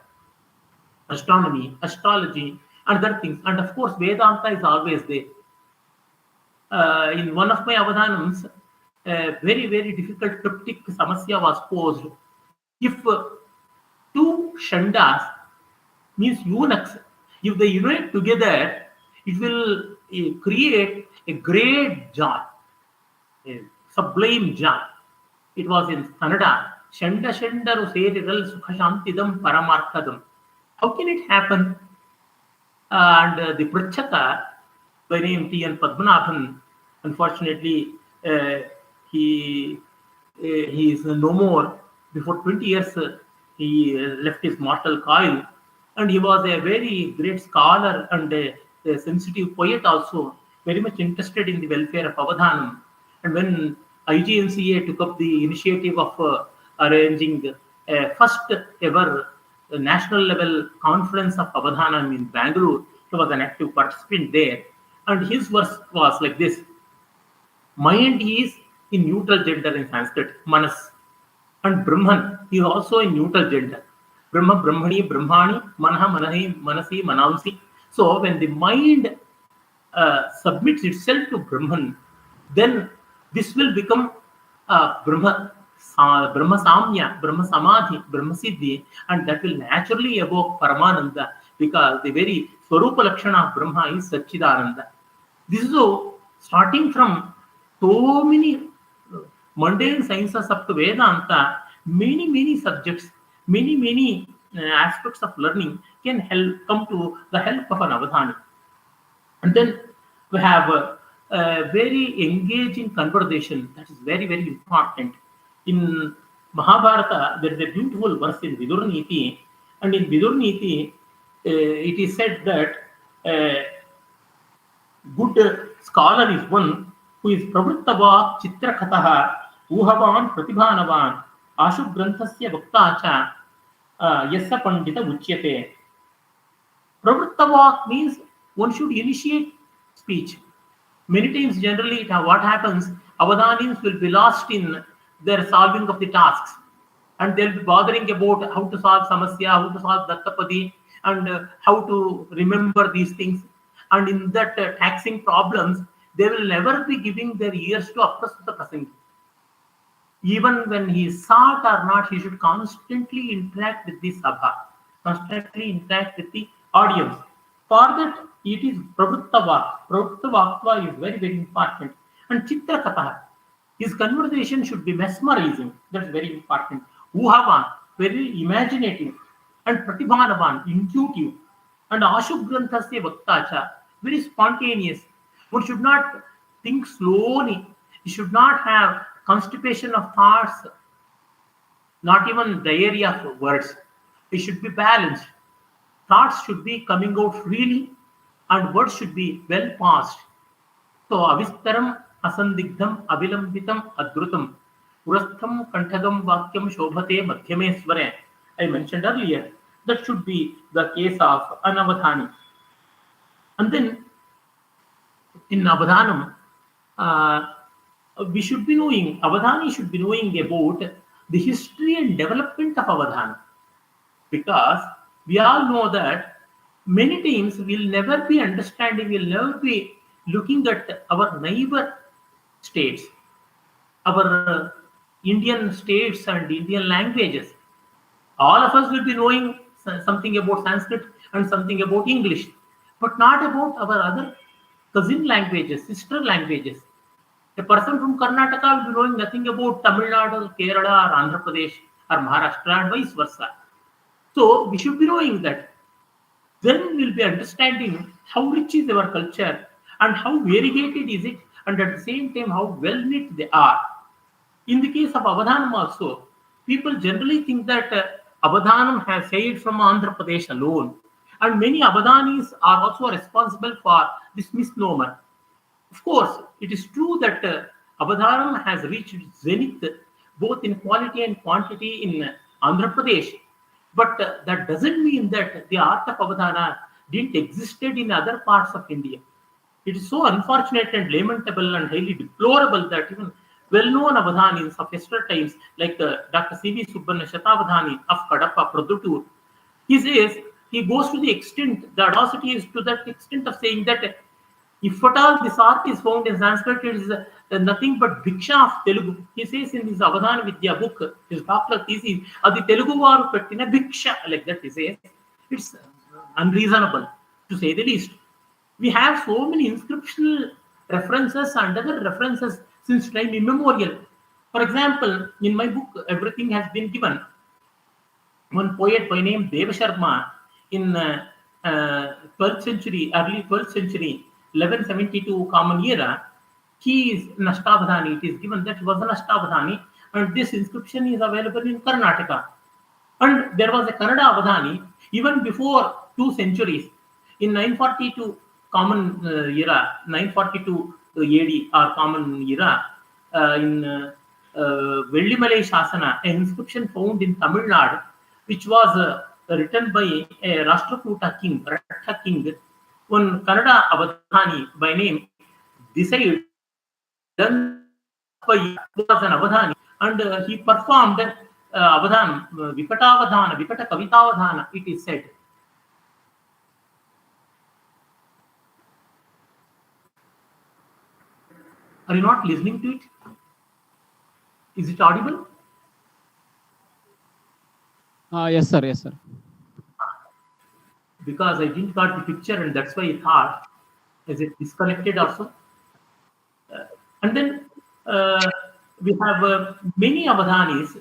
astronomy, astrology, and other things. And of course, Vedanta is always there. In one of my avadhanams, a very, very difficult cryptic samasya was posed. If 2 shandas means eunuchs, if they unite together, it will create a great joy, a sublime joy. It was in Kannada. Shanda Shandaru Seriral Sukhashantidam Paramarthadam. How can it happen? And the Pritchaka, by name T.N. Padmanabhan, unfortunately, he is no more. Before 20 years, he left his mortal coil, and he was a very great scholar and a sensitive poet also, very much interested in the welfare of Avadhanam. And when IGNCA took up the initiative of arranging a first ever national level conference of Avadhanam in Bangalore, he was an active participant there. And his verse was like this: mind is in neutral gender in Sanskrit, manas. And Brahman is also in neutral gender. Brahma, Brahmani, Brahmani, Manaha, Manahi, Manasi, Manamsi. So when the mind submits itself to Brahman, then this will become Brahma Brahma Samya, Brahma Samadhi, Brahma Siddhi, and that will naturally evoke Paramananda because the very Swarupa Lakshana of Brahma is Satchidananda. This is so starting from so many mundane sciences up to Vedanta, many subjects, many aspects of learning can help come to the help of an Avadhani. And then we have a very engaging conversation that is very important. In Mahabharata, there is a beautiful verse in Vidurniti, and in Vidurniti, it is said that good scholar is one who is pravrittava chitrakataha uhavan pratibhanavan ashu granthasya vakta cha yassa pandita uchyate. Pravrittava means one should initiate speech. Many times, generally, what happens, Avadhanis will be lost in their solving of the tasks. And they'll be bothering about how to solve Samasya, how to solve Dattapadi, and how to remember these things. And in that taxing problems, they will never be giving their ears to Aprasuta Prasangi. Even when he is sought or not, he should constantly interact with the Sabha, constantly interact with the audience. For that, it is Pravrittava. Pravrittava is very important. And Chitrakataha, his conversation should be mesmerizing. That's very important. Uhavan, very imaginative. And Pratibhanavan, intuitive. And Ashugranthasya Vaktacha, very spontaneous. One should not think slowly. He should not have constipation of thoughts, not even diarrhea of words. It should be balanced. Thoughts should be coming out freely and words should be well passed. So, avistaram, asandigdham, avilambitam, adrutam, urastham, kanthagam, vakyam, shobhate, madhyame sware. I mentioned earlier, that should be the case of an Avadhani. And then, in Avadhanam, we should be knowing, Avadhani should be knowing about the history and development of Avadhana. Because we all know that many times we'll never be understanding, we'll never be looking at our neighbor states, our Indian states and Indian languages. All of us will be knowing something about Sanskrit and something about English, but not about our other cousin languages, sister languages. A person from Karnataka will be knowing nothing about Tamil Nadu, Kerala, or Andhra Pradesh, or Maharashtra, and vice versa. So we should be knowing that. Then we'll be understanding how rich is our culture and how variegated is it, and at the same time how well knit they are. In the case of Avadhanam also, people generally think that Avadhanam has sailed from Andhra Pradesh alone, and many Avadhanis are also responsible for this misnomer. Of course, it is true that Avadhanam has reached zenith both in quality and quantity in Andhra Pradesh. But that doesn't mean that the art of Avadhana didn't existed in other parts of India. It is so unfortunate and lamentable and highly deplorable that even well-known Avadhanis of yester times, like Dr. C.V. Subbanna Shatavadhani of Kadapa, Produttur, he says, he goes to the extent, the audacity is to that extent of saying that if at all this art is found in Sanskrit, it is nothing but Bhiksha of Telugu. He says in his Avadhana Vidya book, his doctoral thesis, the Telugu varu pettina Bhiksha, like that he says. It's unreasonable, to say the least. We have so many inscriptional references and other references since time immemorial. For example, in my book, everything has been given. One poet by name Deva Sharma in 12th century, early 12th century, 1172 Common Era, he is an Ashtavadhani. It is given that he was an Ashtavadhani, and this inscription is available in Karnataka. And there was a Kannada Avadhani even before 2 centuries. In 942 Common Era, 942 AD or Common Era, in Vellimalai Shasana, an inscription found in Tamil Nadu, which was written by a Rashtrakuta king, Ratha king, one Kannada Avadhani by name Desai was an Avadhani, and he performed Avadhan, Vikatavadhana, Vikata Kavitavadhana, it is said. Are you not listening to it? Is it audible? Yes, sir. Yes, sir. Because I didn't got the picture, and that's why I thought, is it disconnected also? And then we have many Avadhanis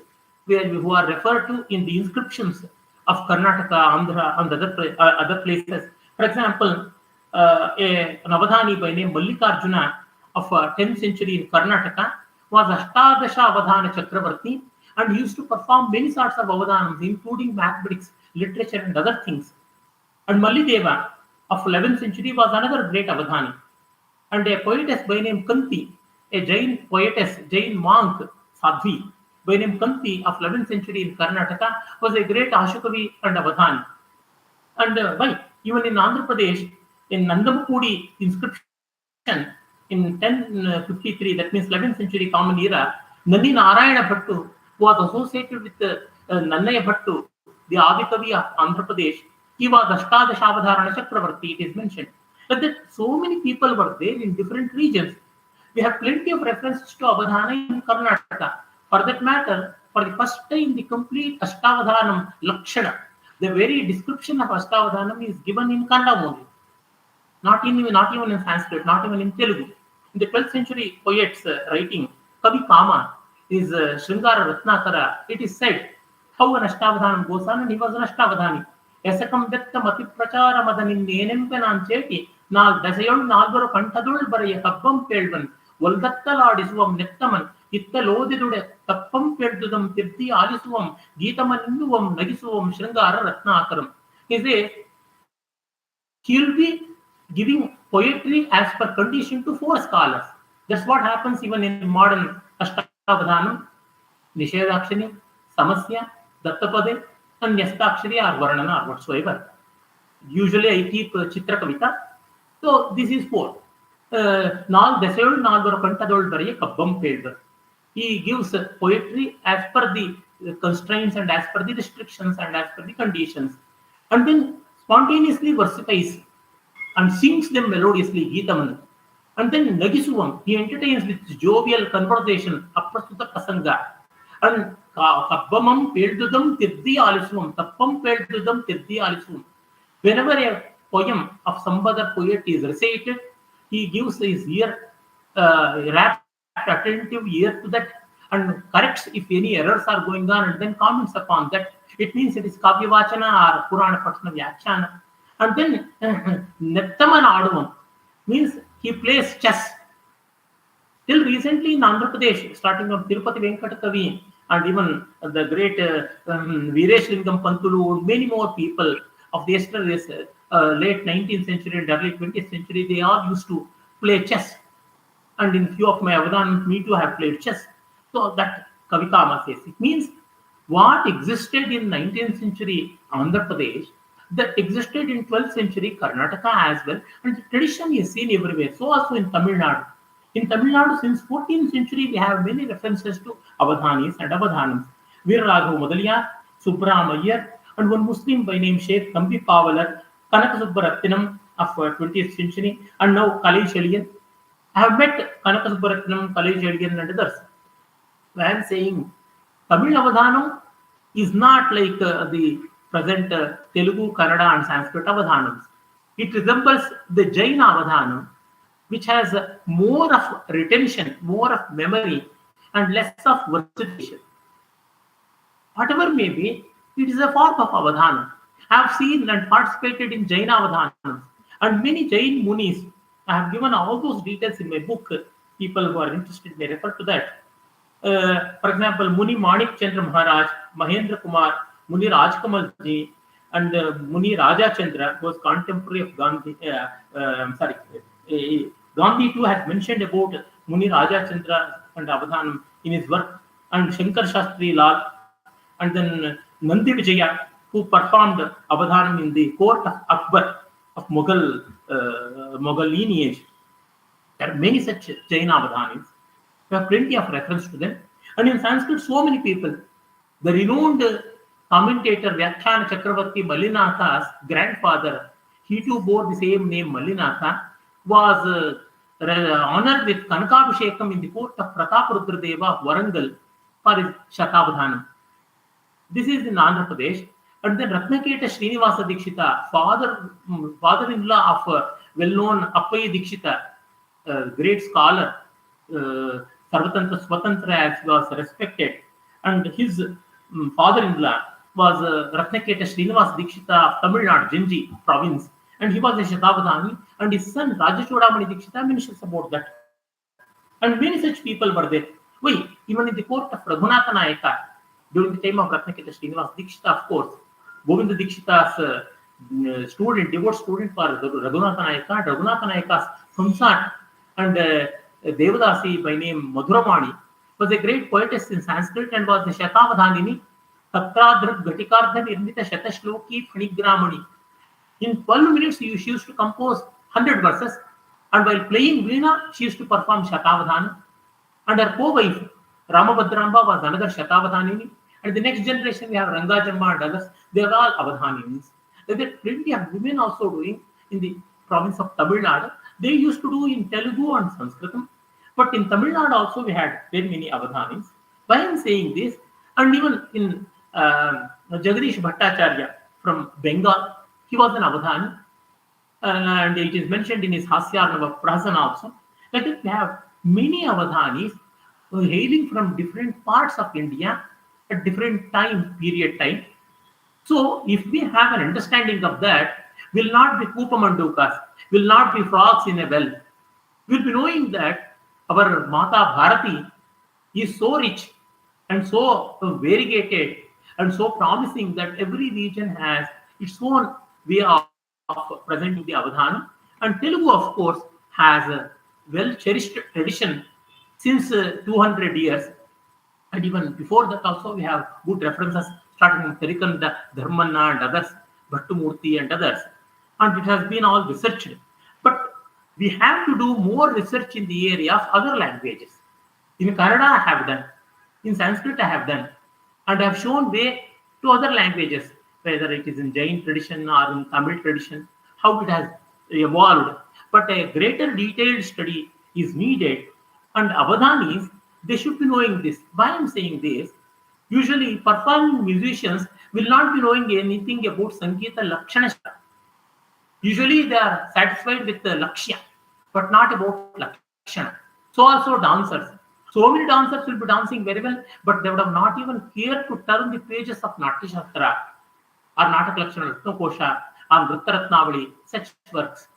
who are referred to in the inscriptions of Karnataka, Andhra, and other places. For example, an Avadhani by name Mallikarjuna of 10th century in Karnataka was Ashtadasha Avadhana Chakravarti, and he used to perform many sorts of Avadhanams, including mathematics, literature, and other things. And Mallideva of 11th century was another great Avadhani. And a poetess by name Kanti, a Jain poetess, Jain monk, Sadhvi, by name Kanti of 11th century in Karnataka, was a great Ashukavi and Avadhani. And why? Even in Andhra Pradesh, in Nandamakudi inscription in 1053, that means 11th century common era, Nandi Narayana Bhattu was associated with Nannaya Bhattu, the Adikavi of Andhra Pradesh. He was Ashtadashavadharana Chakravarti, it is mentioned. But that so many people were there in different regions. We have plenty of references to Avadhana in Karnataka. For that matter, for the first time, the complete Ashtavadhanam Lakshana, the very description of Ashtavadhanam is given in Kannada only. Not even in Sanskrit, not even in Telugu. In the 12th century poet's writing, Kavi Kama is Sringara Ratnakara. It is said how an Ashtavadhanam goes on, and he was an Ashtavadhani. Esakam detta mati prachara madanin nenempenan cheti, nal dasayol nalvaru kantadul baraya kabbam pelvan, Voldattaladisuvam nettaman, Ittalodidude, Tappam Pedudam, Tirthi Alisuvam, Geetamanduvam, Nagisuvam, Sringara Ratnakaram. He says he'll be giving poetry as per condition to 4 scholars. That's what happens even in modern Ashtavadhanam, Nishedakshani, Samasya, Dattapade, and Nyastakshari or Varnana or whatsoever. Usually I keep Chitra Kavita. So this is 4. He gives poetry as per the constraints and as per the restrictions and as per the conditions, and then spontaneously versifies and sings them melodiously, Geetaman. And then Nagisuvam, he entertains with jovial conversation, Aprasuta Kasanga. And Kabbamam Peldudam Tirthi Alisuvam, Tappam Peldudam Tirthi Alisuvam. Whenever a poem of some other poet is recited, he gives his ear, rapt, attentive ear to that, and corrects if any errors are going on, and then comments upon that. It means it is Kavya Vachana or Purana Patana Vyakhyana. And then Nettaman Aduvam means he plays chess. Till recently in Andhra Pradesh, starting from Tirupati Venkatakavi and even the great Veeresh Lingam Pantulu, many more people of the yesterday's late 19th century and early 20th century, they all used to play chess. And in few of my Avadhanams, me too have played chess. So that Kavikama says, it means what existed in 19th century Andhra Pradesh, that existed in 12th century Karnataka as well, and the tradition is seen everywhere. So also in Tamil Nadu. In Tamil Nadu, since 14th century, we have many references to Avadhanis and Avadhanams. Veeraraghav Mudaliyar, Subram Iyer, and one Muslim by name Sheikh Kambi Pavalar, Kanakasubbarathinam of 20th century, and now Kalej Elian. I have met Kanakasubbarathinam, Kalej Elian, and others. I am saying Tamil Avadhanam is not like the present Telugu, Kannada, and Sanskrit Avadhanams. It resembles the Jaina Avadhanam, which has more of retention, more of memory, and less of recitation. Whatever may be, it is a form of Avadhana. I have seen and participated in Jaina Avadhanams, and many Jain Munis. I have given all those details in my book. People who are interested may refer to that. For example, Muni Manik Chandra Maharaj, Mahendra Kumar, Muni Rajkamal Ji, and Muni Raja Chandra was contemporary of Gandhi. Gandhi too has mentioned about Muni Raja Chandra and Avadhanam in his work, and Shankar Shastri Lal, and then Nandi Vijaya, who performed Avadhanam in the court of Akbar of Mughal lineage. There are many such Jaina Avadhanis. We have plenty of reference to them. And in Sanskrit, so many people. The renowned commentator Vyakhyana Chakravarti Mallinatha's grandfather, he too bore the same name Mallinatha, was honored with Kanakabhishekam in the court of Pratap Rudradeva of Warangal for his Shatavadhani. This is in Andhra Pradesh. And then Ratnaketa Srinivasa Dikshita, father-in-law of well-known Appai Dikshita, great scholar, Sarvatantra Swatantra, as was respected, and his father-in-law was Ratnaketa Srinivasa Dikshita of Tamil Nadu, Jinji province, and he was a Shatavadhani, and his son Rajachudamani Dikshita mentions about that. And many such people were there. Why? Even in the court of Raghunatha Nayaka, during the time of Ratnaketa Srinivasa Dikshita, of course, Govinda Dikshita's devout student for Raghunatha Nayaka, Raghunatha Nayaka's Samsat, and Devadasi by name Madhuramani was a great poetess in Sanskrit and was the Shatavadhani, Tatradhrut Gatikardhan Irnita Shatashloki Phanigramani. In 12 minutes, she used to compose 100 verses, and while playing Veena, she used to perform Shatavadhana. And her co-wife, Ramabhadrambha, was another Shatavadhanini. And the next generation, we have Rangajamma and others. They are all Avadhaninis. There are plenty of women also doing in the province of Tamil Nadu. They used to do in Telugu and Sanskritam. But in Tamil Nadu also, we had very many Avadhanis. Why I am saying this? And even in Jagadish Bhattacharya from Bengal, he was an Avadhani. And it is mentioned in his Hasyarnava Prasana also. Like that, we have many Avadhanis hailing from different parts of India at different period. So if we have an understanding of that, will not be Kupamandukas, will not be frogs in a well. We'll be knowing that our Mata Bharati is so rich and so variegated and so promising that every region has its own way of presenting the Avadhana. And Telugu, of course, has a well-cherished tradition since 200 years. And even before that also, we have good references starting from Terikanda, Dharmanna and others, Bhattumurti and others. And it has been all researched. But we have to do more research in the area of other languages. In Kannada, I have done. In Sanskrit, I have done. And I have shown way to other languages, whether it is in Jain tradition or in Tamil tradition, how it has evolved. But a greater detailed study is needed. And Avadhanis, they should be knowing this. Why I am saying this? Usually, performing musicians will not be knowing anything about Sangeeta Lakshana. Usually, they are satisfied with the Lakshya, but not about Lakshana. So also dancers. So many dancers will be dancing very well, but they would have not even cared to turn the pages of Natya Shastra or Natak Lakshana, Ratna Kosha, or Nritta Ratnavali, such works.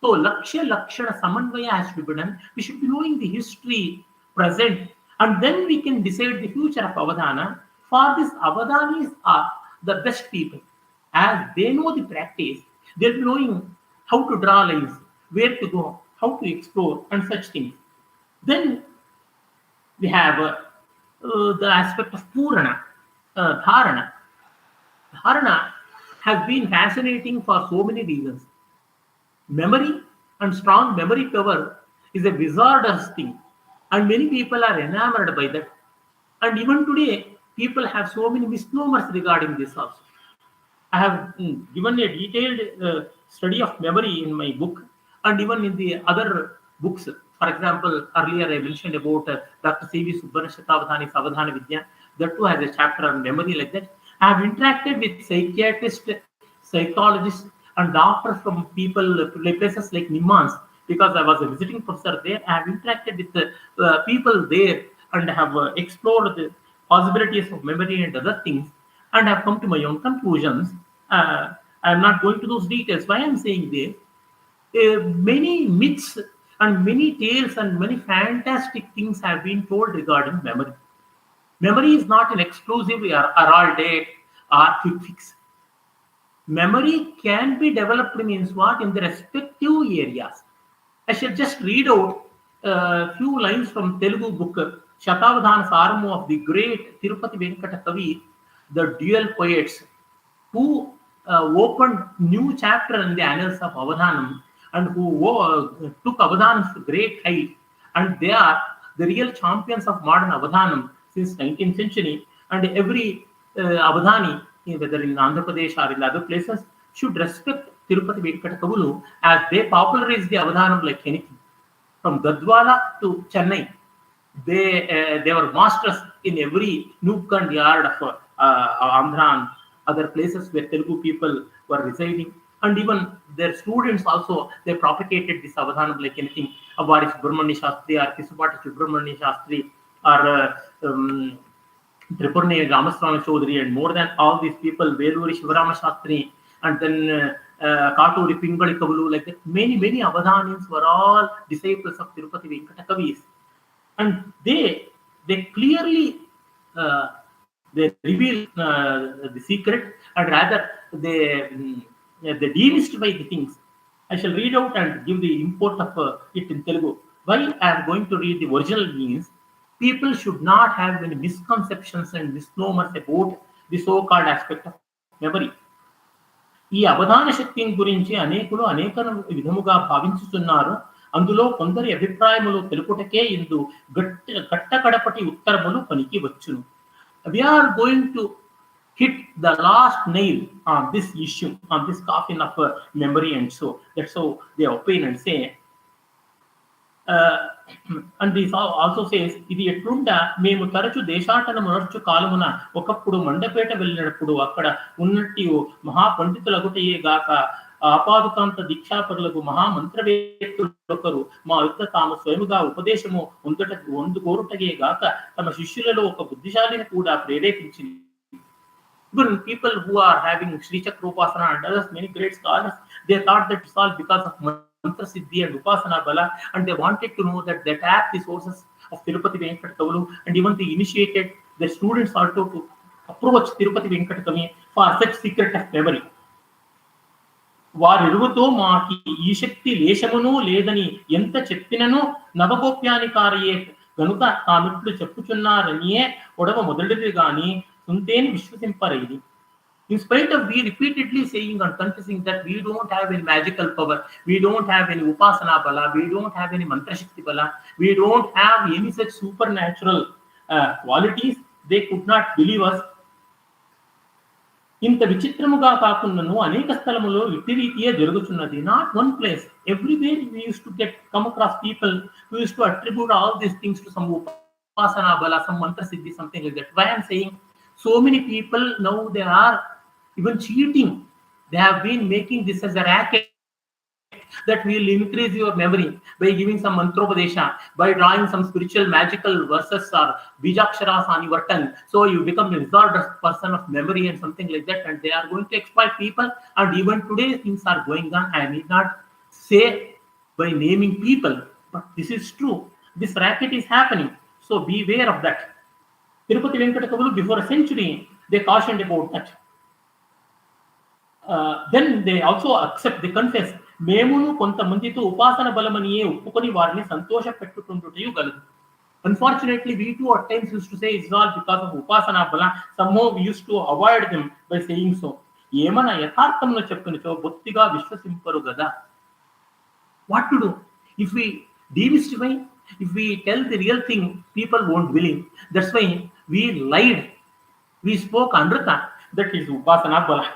So Lakshya Lakshana Samanvaya has to be done. We should be knowing the history, present, and then we can decide the future of Avadhana. For this, Avadhanis are the best people. As they know the practice, they'll be knowing how to draw lines, where to go, how to explore, and such things. Then we have the aspect of Purana, Dharana. Dharana has been fascinating for so many reasons. Memory and strong memory power is a wizardous thing, and many people are enamored by that. And even today, people have so many misnomers regarding this also. I have given a detailed study of memory in my book, and even in the other books. For example, earlier I mentioned about Dr. C.V. Subbana Shatavadhani's Avadhana Vidya. That too has a chapter on memory like that. I have interacted with psychiatrists, psychologists, and doctors from places like Nimmans, because I was a visiting professor there. I have interacted with the people there and have explored the possibilities of memory and other things, and have come to my own conclusions. I am not going to those details. Why I am saying this? Many myths and many tales and many fantastic things have been told regarding memory. Memory is not an exclusive or all day or quick fix. Memory can be developed means what? In the respective areas. I shall just read out a few lines from Telugu book, Shatavadhana Saramu of the great Tirupati Venkata Kavi, the dual poets, who opened new chapter in the annals of Avadhanam, and who took Avadhanam to great height, and they are the real champions of modern Avadhanam since 19th century. And every Avadhani, whether in Andhra Pradesh or in other places, should respect Tirupati Venkata Kavulu, as they popularized the Avadhanam like anything. From Gadwala to Chennai, they were masters in every nook and yard of Andhra and other places where Telugu people were residing. And even their students also, they propagated this Avadhanam like anything. Avari Subramanya Shastri or Kisupati Subramanya Shastri or Tripurni Ramaswamy Chaudhary, and more than all these people, Veluri Shivaram Shastri, and then Katuri Pingali Kavalu, like that. Many Avadhanins were all disciples of Tirupati Venkata Kavis. And they clearly they reveal the secret, and rather they demystify the things. I shall read out and give the import of it in Telugu. Why I am going to read the original means. People should not have any misconceptions and misnomers about the so-called aspect of memory. ఈ అవధాన శక్తిని గురించి అనేకులు అనేక విధముగా భావించుతున్నారు. అందులో కొందరి అభిప్రాయములు తెలుపుటకే ఇందు గట్టకడపటి ఉత్తరములు పనికి వచ్చును. We are going to hit the last nail on this issue, on this coffin of memory, and so that's how they opine and say. And this also says, ఇది ఎట్లుండా మేము తరచు దేశాటనము నడుచు కాలమున ఒకప్పుడు మండపేట వెళ్ళినప్పుడు అక్కడ ఉన్నట్టి మహాపండితులగుటయే గాక ఆపాదుకాంత దీక్షాపరులకు మహామంత్రవేత్తలొకరు మా యుద్ధ తాము స్వయముగా ఉపదేశము కోరుటగే గాక తమ శిష్యులలో ఒక బుద్ధిశాలిని కూడా ప్రేరేపించింది. Even people who are having Sri Chakropasana and others, many great scholars, they thought that it's all because of Mantra Siddhi and Upasana Bala, and they wanted to know that they tap the sources of Tirupati Venkata Kavalu, and even they initiated the students also to approach Tirupati Venkata Kami for such secret of memory. వారిరువుతో మాకి ఈ శక్తి లేశమును లేదని ఎంత చెప్పినను నవగోప్యానికారయే గనుక తామిట్లు చెప్పుచున్నారనియే ఒడవ మొదటిది గాని సుంతేని విశ్వసింపరైది. In spite of we repeatedly saying and confessing that we don't have any magical power, we don't have any upasana bala, we don't have any mantra shakti bala, we don't have any such supernatural qualities, they could not believe us. ఇంత విచిత్రముగా కాకుండాను అనేక స్థలములో ఇట్టి రీతియే జరుగుతున్నది. Not one place, everywhere we used to come across people who used to attribute all these things to some upasana bala, some mantra siddhi, something like that. Why I am saying, so many people now they are even cheating. They have been making this as a racket that will increase your memory by giving some mantropadesha, by drawing some spiritual magical verses or bijaksharas on your tongue, so you become a resolved person of memory and something like that, and they are going to exploit people. And even today things are going on. I need not say by naming people, but this is true. This racket is happening, so beware of that. Tirupati Venkata Kavalu, before a century, they cautioned about that. Then they also accept, they confess, మేమును కొంతమందితో ఉపాసన బలమనియే ఒప్పుకొని వారిని సంతోష పెట్టుకుంటుటయు గలదు. Unfortunately, we too at times used to say it's all because of upasana bala. Somehow we used to avoid them by saying so. ఏమన్నా యథార్థంలో చెప్పినచో బొత్తిగా విశ్వసింపరు కదా. What to do? If we demystify, if we tell the real thing, people won't believe. That's why we lied. We spoke anrita. That is upasana bala.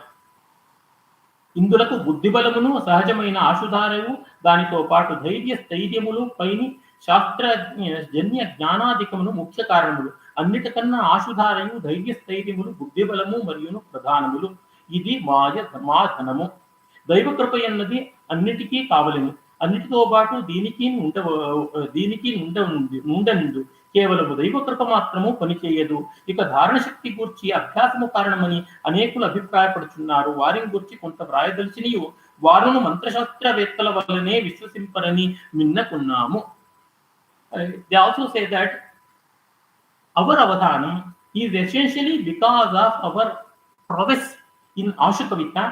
ఇందులకు బుద్ధిబలమును సహజమైన ఆశుధారము దానితో పాటు ధైర్య స్థైర్యములు పైని శాస్త్రజన్య జ్ఞానాధికమును ముఖ్య కారణములు. అన్నిటికన్నా ఆశుధారయు ధైర్య స్థైర్యములు బుద్ధిబలము మరియును ప్రధానములు. ఇది మాధనము. దైవ కృప అన్నది అన్నిటికీ కావలేము. అన్నిటితో పాటు దీనికి ఉండనిందు. కేవలము దైవ కృప మాత్రము పనిచేయదు. ఇక ధారణ శక్తి గూర్చి అభ్యాసము కారణమని అనేకులు అభిప్రాయపడుచున్నారు. వారిని గూర్చి కొంత వ్రాయదలిచినియు వారును మంత్రశాస్త్రవేత్తల వల్లనే విశ్వసింపరని విన్నకున్నాము. They also say that our Avadhanam is essentially because of our prowess in Ashukavita,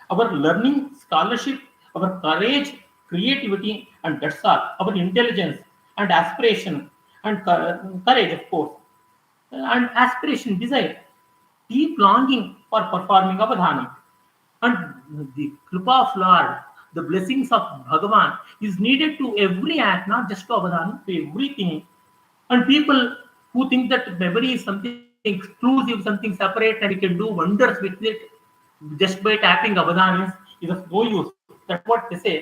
our learning, scholarship, our courage, creativity, and that's all. Our intelligence and aspiration and courage, of course, and aspiration, desire, deep longing for performing Avadhanam. And the Kripa of Lord, the blessings of Bhagavan is needed to every act, not just to Avadhanam, to everything. And people who think that memory is something exclusive, something separate, and you can do wonders with it just by tapping Avadhanas is of no use. That's what they say.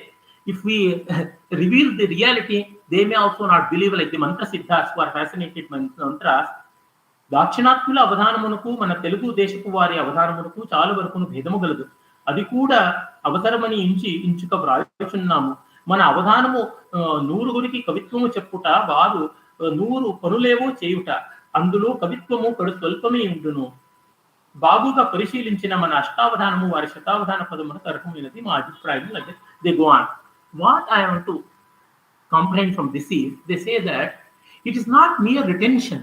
If we reveal the reality, they may also not believe, like the mantra siddhas who are fascinated by mantras. దాక్షిణాత్యుల అవధానమునకు మన తెలుగు దేశపు వారి అవధానమునకు చాలా వరకును భేదము గలదు. అది కూడా అవసరమని ఇంచుక వ్రాయుచున్నాము. మన అవధానము 100 కవిత్వము చెప్పుట, వారు 100 పనులేవో చేయుట, అందులో కవిత్వము కడు స్వల్పమే ఉండును. బాగుగా పరిశీలించిన మన అష్టావధానము వారి శతావధాన పదమునకు అర్హమైనది మా అభిప్రాయం. like they go on. What I want to comprehend from this is, they say that it is not mere retention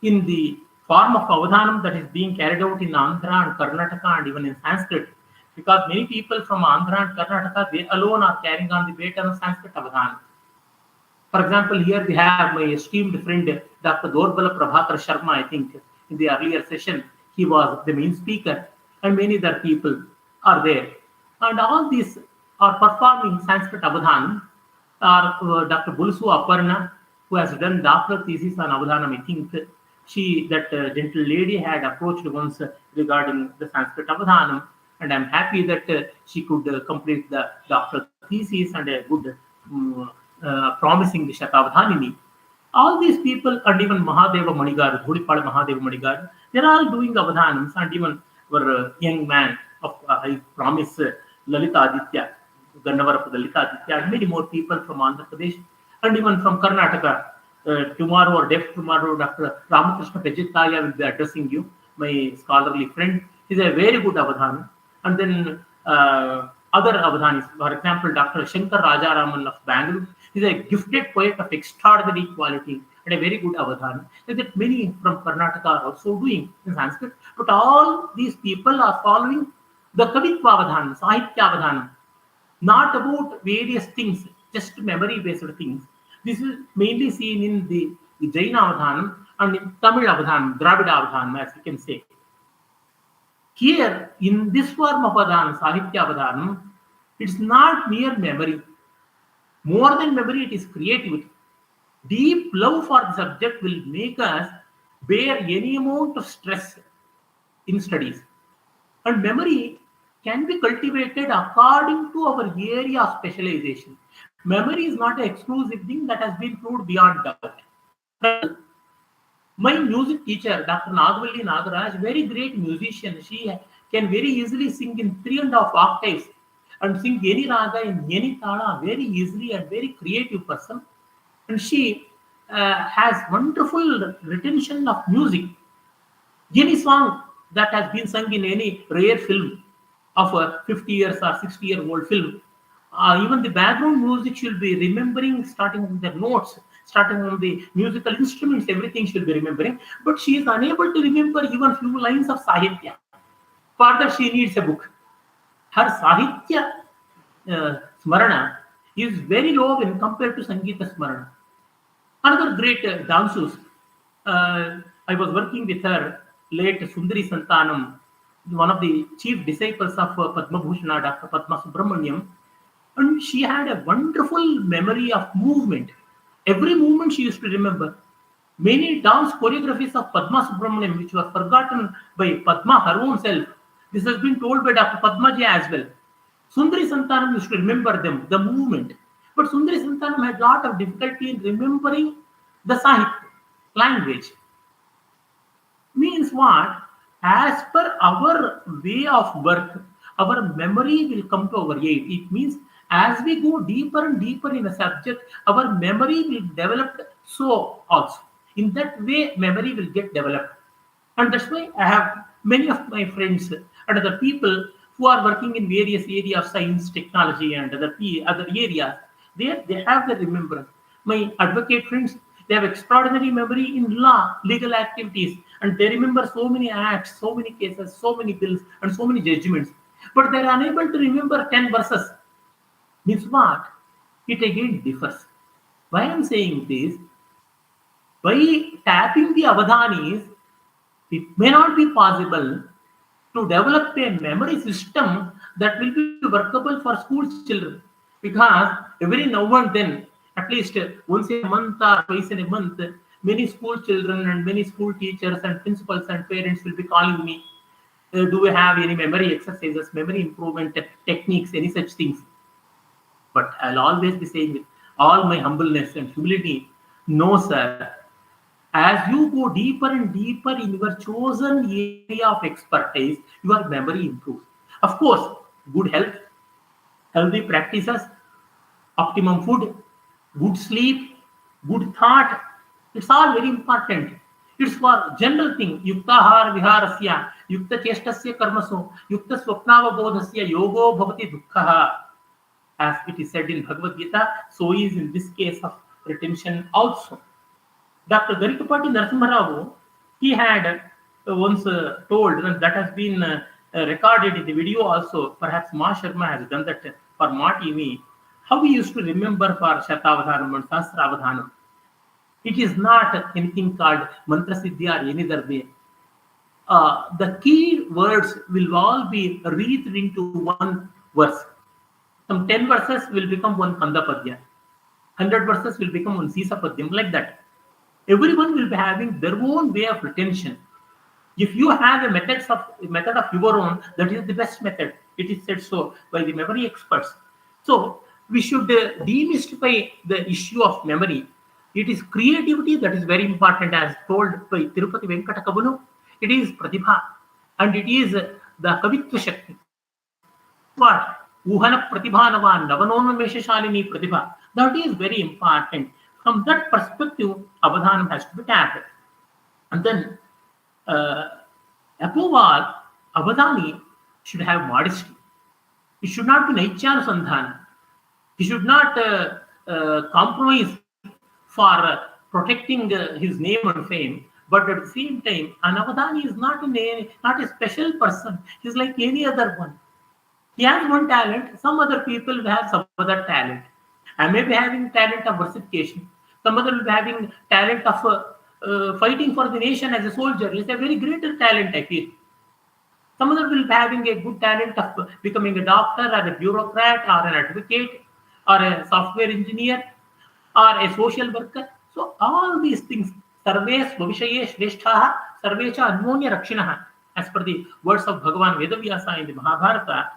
in the form of avadhanam that is being carried out in Andhra and Karnataka and even in Sanskrit, because many people from Andhra and Karnataka, they alone are carrying on the baton of Sanskrit avadhanam. For example, here we have my esteemed friend Dr. Dorbala Prabhakar Sharma. I think in the earlier session he was the main speaker, and many other people are there, and all these are performing Sanskrit avadhanam. Dr. Bulsu Aparna, who has done doctoral thesis on avadhanam, I think that gentle lady had approached once regarding the Sanskrit avadhanam, and I'm happy that she could complete the doctoral thesis and a good promising the Shatavadhani. All these people, and even Mahadeva Manigar, Dhudipala Mahadeva Manigar, they're all doing avadhanams, and even our young man of I promise Lalita Aditya, Gannavarapu Lalita Aditya, and many more people from Andhra Pradesh, and even from Karnataka. Tomorrow or day tomorrow, Dr. Ramakrishna Pejitaya will be addressing you, my scholarly friend. He's a very good avadhana. And then other avadhanis, for example, Dr. Shankar Rajaraman of Bangalore, he's a gifted poet of extraordinary quality and a very good avadhana. Like that, many from Karnataka are also doing in Sanskrit. But all these people are following the Kavitva avadhana, Sahitya avadhana, not about various things, just memory-based things. This is mainly seen in the Jaina avadhanam and in Tamil avadhanam, Dravida avadhanam, as we can say. Here, in this form of avadhanam, Sahitya avadhanam, it's not mere memory. More than memory, it is creativity. Deep love for the subject will make us bear any amount of stress in studies. And memory can be cultivated according to our area of specialization. Memory is not an exclusive thing that has been proved beyond doubt. My music teacher, Dr. Nagavalli Nagaraj, very great musician. She can very easily sing in 3.5 octaves and sing any raga in any tala very easily, and very creative person. And she has wonderful retention of music. Any song that has been sung in any rare film of a 50 years or 60-year-old film, even the background music she'll be remembering, starting from the notes, starting from the musical instruments, everything she'll be remembering. But she is unable to remember even few lines of Sahitya. For that, she needs a book. Her Sahitya Smarana is very low when compared to Sangeeta Smarana. Another great dansus, I was working with her, late Sundari Santanam, one of the chief disciples of Padma Bhushana, Dr. Padma Subramaniam, and she had a wonderful memory of movement. Every movement she used to remember. Many dance choreographies of Padma Subramaniam, which were forgotten by Padma her own self, this has been told by Dr. Padmaji as well. Sundari Santanam used to remember them, the movement. But Sundari Santanam had a lot of difficulty in remembering the Sahitya language. Means what? As per our way of work, our memory will come to our aid. It means as we go deeper and deeper in a subject, our memory will develop so also. In that way, memory will get developed. And that's why I have many of my friends and other people who are working in various areas of science, technology, and other areas. They have the remembrance. My advocate friends, they have extraordinary memory in law, legal activities, and they remember so many acts, so many cases, so many bills, and so many judgments. But they are unable to remember 10 verses. Means what? It again differs. Why I am saying this? By tapping the avadhanis, it may not be possible to develop a memory system that will be workable for school children. Because every now and then, at least once a month or twice in a month, many school children and many school teachers and principals and parents will be calling me. Do we have any memory exercises, memory improvement techniques, any such things? But I'll always be saying with all my humbleness and humility, no, sir. As you go deeper and deeper in your chosen area of expertise, your memory improves. Of course, good health, healthy practices, optimum food, good sleep, good thought. It's all very important. It's for general thing. Yuktahar viharasya, yukta chestasya karmasu, yukta swapnavabodhasya yogo bhavati dukkhaha. As it is said in Bhagavad Gita, so is in this case of retention also. Dr. Tirupati Narasimha, he had once told, and that has been recorded in the video also. Perhaps Ma Sharma has done that for Ma TV. How we used to remember for Shatavadhani and Sahasravadhanam. It is not anything called mantra siddhi or any other way. The key words will all be wreathed into one verse. Some 10 verses will become one Kandapadya. 100 verses will become one Sisapadyam, like that. Everyone will be having their own way of retention. If you have a method of your own, that is the best method. It is said so by the memory experts. So we should demystify the issue of memory. It is creativity that is very important, as told by Tirupati Venkata Kabunu. It is Pratibha, and it is the Kavitva Shakti. What? Uhana Pratibhanava, Navanonamesha Pratibha. That is very important. From that perspective, Avadhanam has to be tapped. And then, above all, Avadhani should have modesty. It should not be Naichanusandhana. He should not compromise for protecting his name and fame. But at the same time, an Avadhani is not a special person. He's like any other one. He has one talent. Some other people will have some other talent. I may be having talent of versification. Some other will be having talent of fighting for the nation as a soldier. It's a very greater talent, I feel. Some other will be having a good talent of becoming a doctor or a bureaucrat or an advocate or a software engineer or a social worker. So all these things, sarve svavishaye shresthaha, sarve cha anmonya rakshinaha, as per the words of Bhagavan Vedavyasa in the Mahabharata,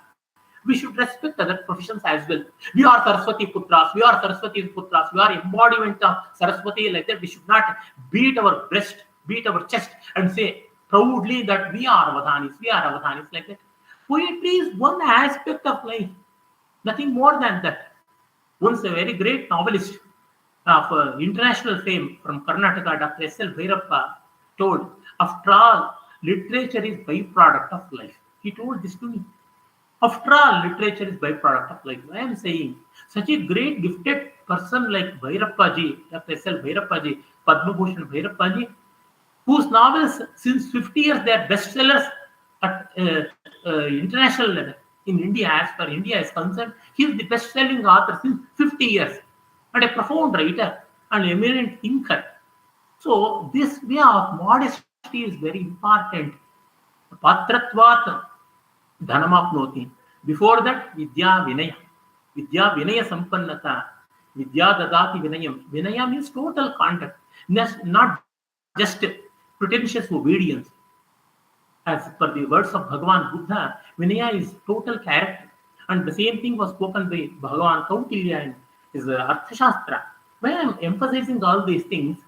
we should respect other professions as well. We are Saraswati Putras, we are Saraswati Putras, we are embodiment of Saraswati, like that. We should not beat our breast, beat our chest and say proudly that we are Avadhanis, like that. Poetry is one aspect of life, nothing more than that. Once a very great novelist of international fame from Karnataka, Dr. S.L. Bhairappa, told, after all, literature is byproduct of life. He told this to me. After all, literature is byproduct of life. I am saying, such a great gifted person like Bhairappaji, Dr. S.L. Bhairappaji, Padma Bhushan Bhairappaji, whose novels since 50 years they are bestsellers at international level. In India, as far as India is concerned, he is the best-selling author since 50 years, and a profound writer and eminent thinker. So this way of modesty is very important. Patratvat dhanamapnoti. Before that, vidya vinaya. Vidya vinaya sampannata. Vidya dadati vinayam. Vinaya means total conduct, not just pretentious obedience. As per the words of Bhagavan Buddha, Vinaya is total character. And the same thing was spoken by Bhagavan Kautilya in his Arthashastra. When I am emphasizing all these things,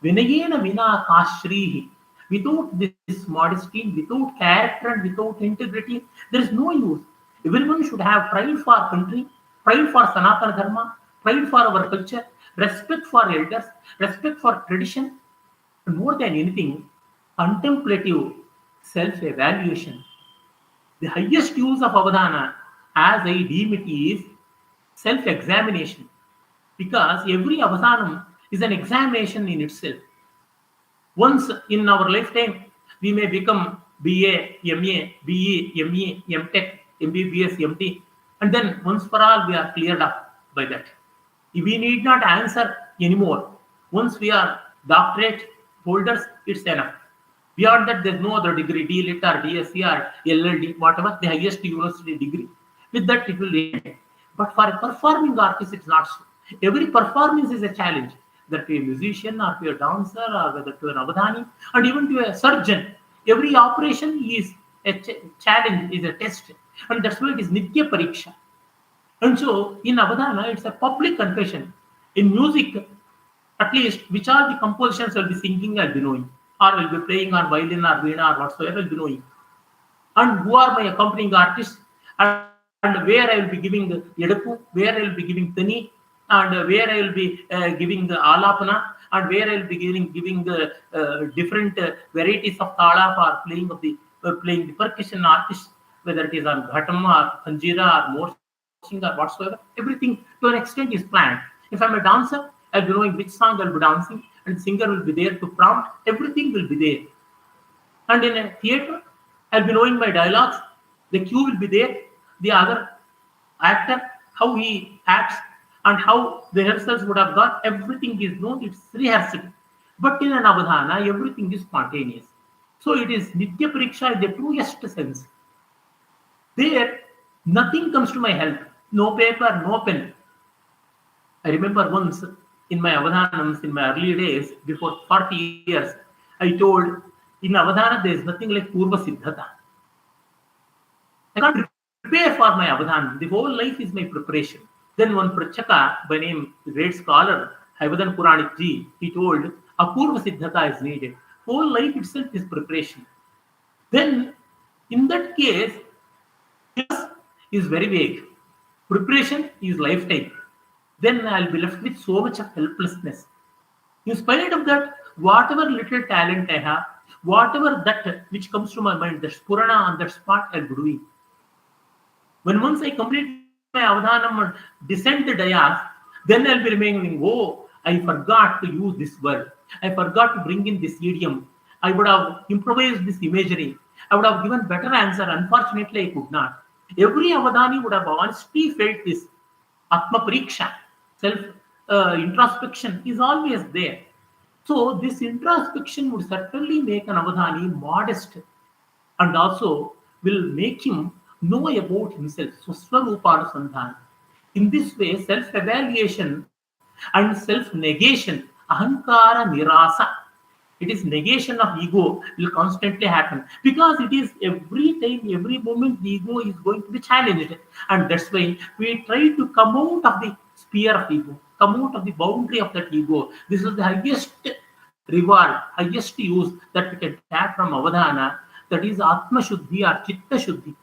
Vinayena vina kashrihi. Without this modesty, without character, and without integrity, there is no use. Everyone should have pride for our country, pride for Sanatana Dharma, pride for our culture, respect for elders, respect for tradition, and more than anything, contemplative self-evaluation. The highest use of Avadhana, as I deem it, is self-examination, because every Avadhanam is an examination in itself. Once in our lifetime, we may become BA, MA, BE, ME, MTech, MBBS, MD, and then once for all, we are cleared up by that. We need not answer anymore. Once we are doctorate holders, it's enough. Beyond that, there's no other degree, D.Lit or DSc or LLD, whatever, the highest university degree. With that, it will end. But for a performing artist, it's not so. Every performance is a challenge, that to a musician or to a dancer or whether to an Avadhani, and even to a surgeon. Every operation is a challenge, is a test. And that's why it is Nitya Pariksha. And so, in Avadhana, it's a public confession. In music, At least which are the compositions I'll be singing, I'll be knowing, or I'll be playing on violin or veena or whatsoever, I'll be knowing, and who are my accompanying artists, and where I will be giving the Yedapu, where I will be giving Tani, and where I will be giving the Alapana, and where I will be giving the different varieties of Tala for playing the percussion artists, whether it is on Ghatam or Kanjira or Morsing or whatsoever. Everything to an extent is planned. If I'm a dancer, I'll be knowing which song I'll be dancing, and the singer will be there to prompt. Everything will be there. And in a theatre, I'll be knowing my dialogues. The cue will be there. The other actor, how he acts, and how the rehearsals would have got. Everything is known. It's rehearsed. But in an Avadhana, everything is spontaneous. So it is Nitya Pariksha in the truest sense. There, nothing comes to my help. No paper, no pen. I remember once in my Avadhanams, in my early days, before 40 years, I told, in Avadhana, there is nothing like Purva Siddhata. I can't prepare for my Avadhana. The whole life is my preparation. Then one Prachaka, by name, the great scholar, Avadhan Puranik ji, he told, a Purva Siddhata is needed. Whole life itself is preparation. Then, in that case, is very vague. Preparation is lifetime. Then I'll be left with so much of helplessness. In spite of that, whatever little talent I have, whatever that which comes to my mind, the spurana on that spot, I'll be doing. When once I complete my Avadhanam and descend the dayas, then I'll be remaining, oh, I forgot to use this word. I forgot to bring in this idiom. I would have improvised this imagery. I would have given better answer. Unfortunately, I could not. Every Avadhani would have honestly felt this Atma Pariksha, self introspection is always there. So this introspection would certainly make an Avadhani modest and also will make him know about himself. So Swaroopanusandhana. In this way, self-evaluation and self-negation, ahankara nirasa, it is negation of ego will constantly happen because it is every time, every moment the ego is going to be challenged. And that's why we try to come out of the sphere of ego, come out of the boundary of that ego. This is the highest reward, highest use that we can tap from Avadhana, that is Atma Shuddhi or Chitta Shuddhi.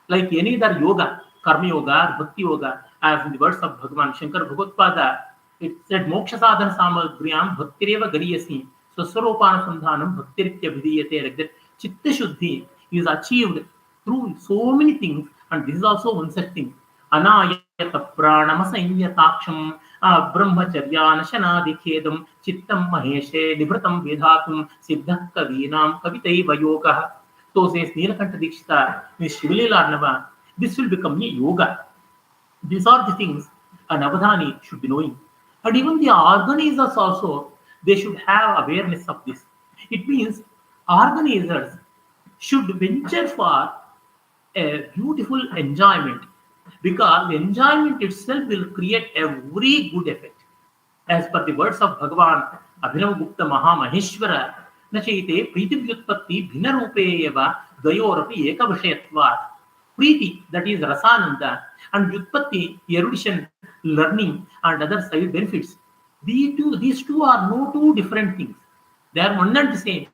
Like any other yoga, Karma Yoga, Bhakti Yoga, as in the words of Bhagavan Shankar Bhagavad, it said Moksha Sadhana Samagriyam Bhaktireva Gariyasi. So Swarupanusandhanam Bhaktiritya Vidiyate, like that Chitta Shuddhi is achieved through so many things, and this is also one such thing. Anayata Pranama Sanyataksham Brahmacharyanashanadikhedam Chittam Maheshe Nivratam Vedhatum Siddha Kavinam Kavitai Vayoga. So says Nilakanta Dikshita in Shivalila. This will become a yoga. These are the things an Avadhani should be knowing. And even the organizers also, they should have awareness of this. It means organizers should venture for a beautiful enjoyment, because the enjoyment itself will create a very good effect. As per the words of Bhagavan Abhinavagupta Mahamaheshwara, Nachite Priti Vyutpatti Bhinarupeyeva Dayorapi Ekavashayatvat. Preeti, that is Rasananda, and Vyutpatti, erudition, learning, and other side benefits. These two are no two different things. They are one and the same.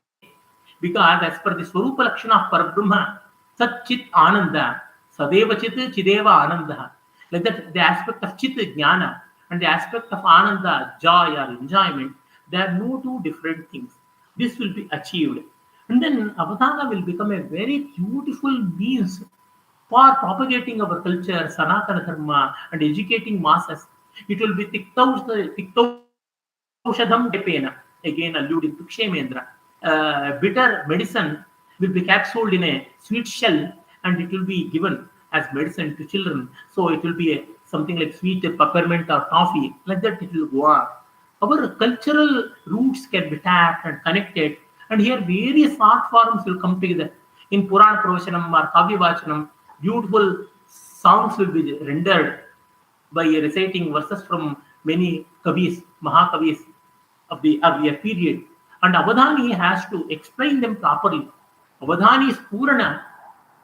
Because as per the Swarupa Lakshana of Parabrahma, Sat Chit Ananda, Sadeva Chit Chideva Ananda. Like that, the aspect of Chit Jnana and the aspect of Ananda, joy or enjoyment, they are no two different things. This will be achieved. And then Avadhana will become a very beautiful means for propagating our culture, Sanatana Dharma, and educating masses. It will be Tiktaushadham Depena, again alluding to Kshemendra. Bitter medicine will be capsuled in a sweet shell, and it will be given as medicine to children. So it will be something like sweet peppermint or toffee, like that it will go on. Our cultural roots can be tapped and connected, and here various art forms will come together. In Purana Pravachanam or Kavya Vachanam, beautiful songs will be rendered by reciting verses from many kavis, Mahakavis of the earlier period. And Avadhani has to explain them properly. Avadhani's Purana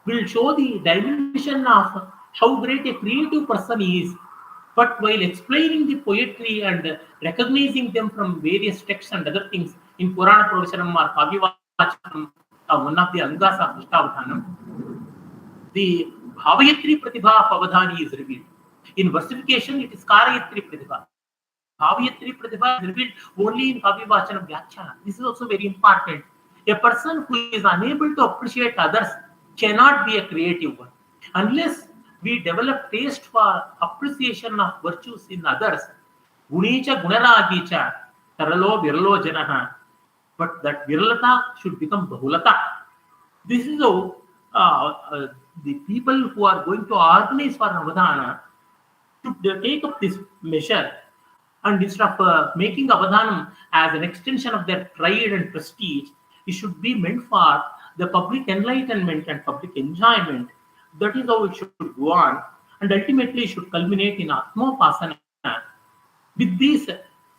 will show the dimension of how great a creative person he is. But while explaining the poetry and recognizing them from various texts and other things in Purana Pravachanam or Kavyavachanam, one of the Angas of Shatavadhani, the Bhavayatri Pratibha of Avadhani is revealed. In versification, it is Karayatri Pratibha. Bhavayatri Pratibha is revealed only in Kavyavachanam Vyakhyana. This is also very important. A person who is unable to appreciate others cannot be a creative one. Unless we develop taste for appreciation of virtues in others, Gunecha Gunaragicha, Taralo Viralo Janaha, but that Viralata should become Bahulata. This is how the people who are going to organize for Avadhana should take up this measure, and instead of making Avadhanam as an extension of their pride and prestige, it should be meant for the public enlightenment and public enjoyment. That is how it should go on, and ultimately should culminate in Atmopasana. With these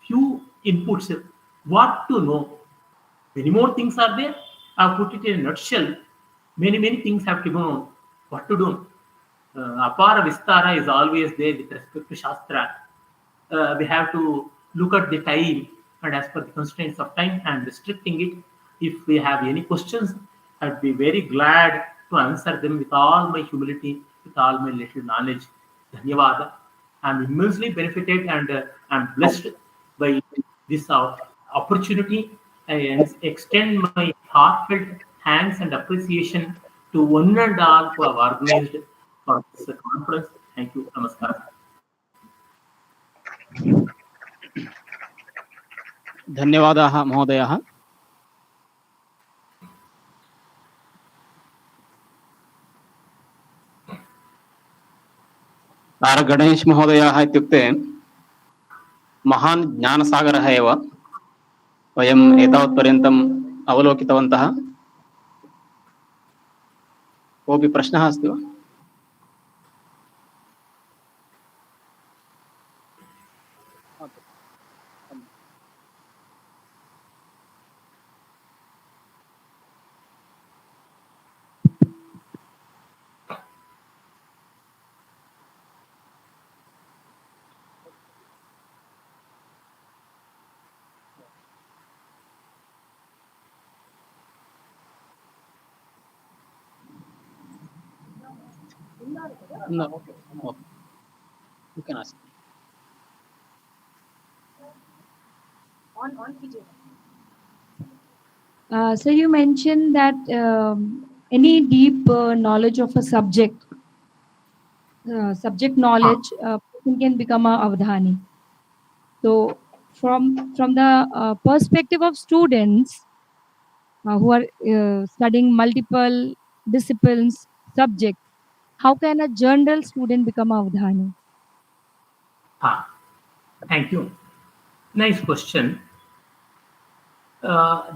few inputs, what to know? Many more things are there. I've put it in a nutshell. Many things have to be known. What to do? Apara Vistara is always there with respect to Shastra. We have to look at the time, and as per the constraints of time, I am restricting it. If we have any questions, I'd be very glad to answer them with all my humility, with all my little knowledge. Dhanyavada. I'm immensely benefited and I'm blessed by this opportunity. I extend my heartfelt thanks and appreciation to one and all who have organized for this conference. Thank you. Namaskar. धन्यवादाः महोदयः। गणेश महोदयः इत्युक्ते महान् ज्ञानसागरः एव। वयम् एतावत्पर्यन्तम् अवलोकितवन्तः। कोऽपि प्रश्नः अस्ति वा? No. Okay. You can ask. So you mentioned that any deep knowledge of a subject knowledge, person can become a Avadhani. So from the perspective of students who are studying multiple disciplines, subjects, how can a general student become a Avadhani? Thank you. Nice question.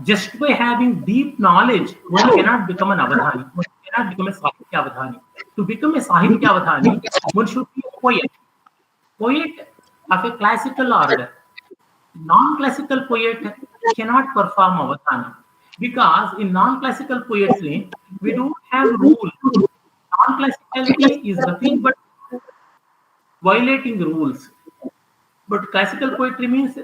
Just by having deep knowledge, one cannot become an Avadhani. One cannot become a Sahitya Avadhani. To become a Sahitya Avadhani, one should be a poet. Poet of a classical order. Non-classical poet cannot perform Avadhana. Because in non-classical poetry, we don't have rules. Non-classicality is nothing but violating the rules. But classical poetry means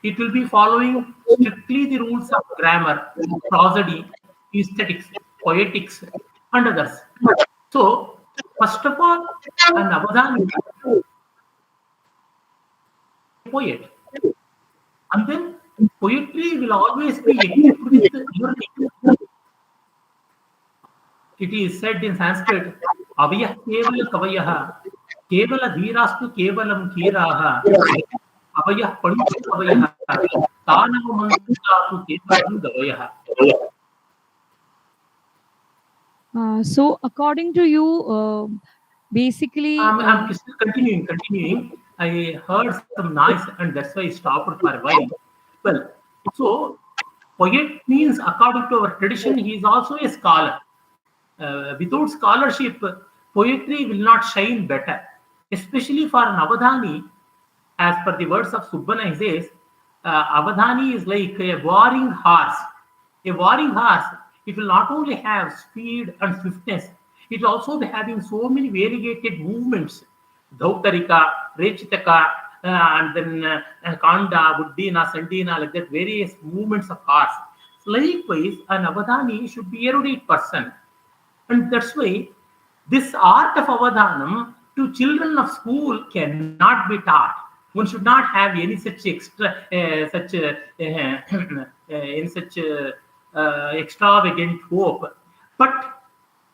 it will be following strictly the rules of grammar, prosody, aesthetics, poetics, and others. So, first of all, an Avadhani is a poet. And then poetry will always be equipped with learning. It is said in Sanskrit, Avayah kevala kavayah, kevala dhirastu kevalam kiraha, Avayah paditya kavayah, tanav mantratu kevalam gavayah. So according to you, basically... I'm still continuing. I heard some noise and that's why I stopped for a while. Well, so poet means, according to our tradition, he is also a scholar. Without scholarship, poetry will not shine better. Especially for an Avadhani, as per the words of Subbana, he says, Avadhani is like a warring horse. A warring horse, it will not only have speed and swiftness, it will also be having so many variegated movements. Dhautarika, Rechitaka, and then Kanda, Buddhina, Sandina, like that, various movements of arts. Likewise, an Avadhani should be erudite person. And that's why this art of Avadhanam to children of school cannot be taught. One should not have any such extravagant hope. But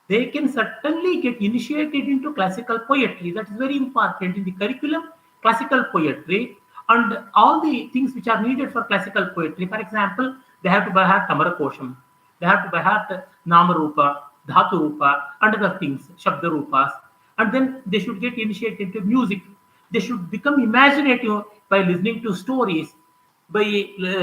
they can certainly get initiated into classical poetry. That is very important in the curriculum. Classical poetry and all the things which are needed for classical poetry. For example, they have to by heart Tamarakosham, they have to by heart Namarupa, Dhatu Rupa, and other things, Shabda Rupas, and then they should get initiated into music. They should become imaginative by listening to stories, by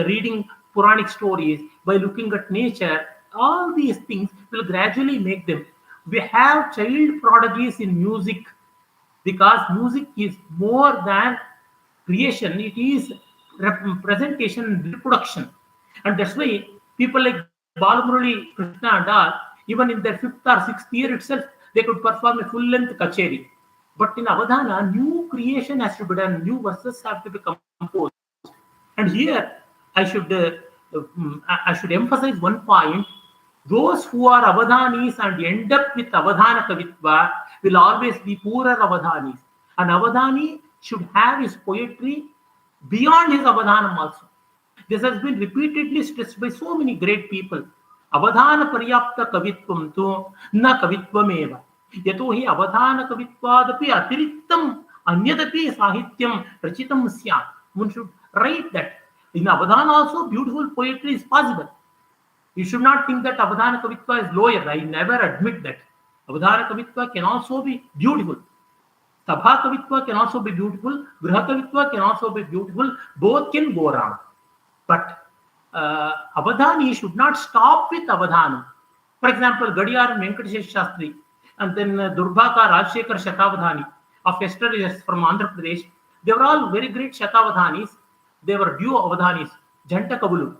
reading Puranic stories, by looking at nature. All these things will gradually make them. We have child prodigies in music because music is more than creation, it is presentation and reproduction. And that's why people like Balamurali, Krishna and all, even in their 5th or 6th year itself, they could perform a full-length kacheri. But in Avadhana, new creation has to be done, new verses have to be composed. And here, I should emphasize one point. Those who are Avadhanis and end up with Avadhana Kavitva will always be poorer Avadhanis. An Avadhani should have his poetry beyond his Avadhanam also. This has been repeatedly stressed by so many great people. Avadhana Paryapta Kavitvam tu na Kavitvam Yato hi Avadhana Kavittvadapi Atiriktam Anyadapi Sahityam Rachitam Syat. One should write that. In Avadhana also, beautiful poetry is possible. You should not think that Avadhana Kavitva is lower. I never admit that. Avadhana Kavitva can also be beautiful. Sabha Kavitva can also be beautiful. Griha Kavitva can also be beautiful. Both can go around. But Avadhani should not stop with Avadhanam. For example, Gadiyar Venkatesh Shastri and then Durbhaka Rajshekhar Shatavadhani of yesterday from Andhra Pradesh. They were all very great Shatavadhanis. They were duo Avadhanis, Janta Kavulu.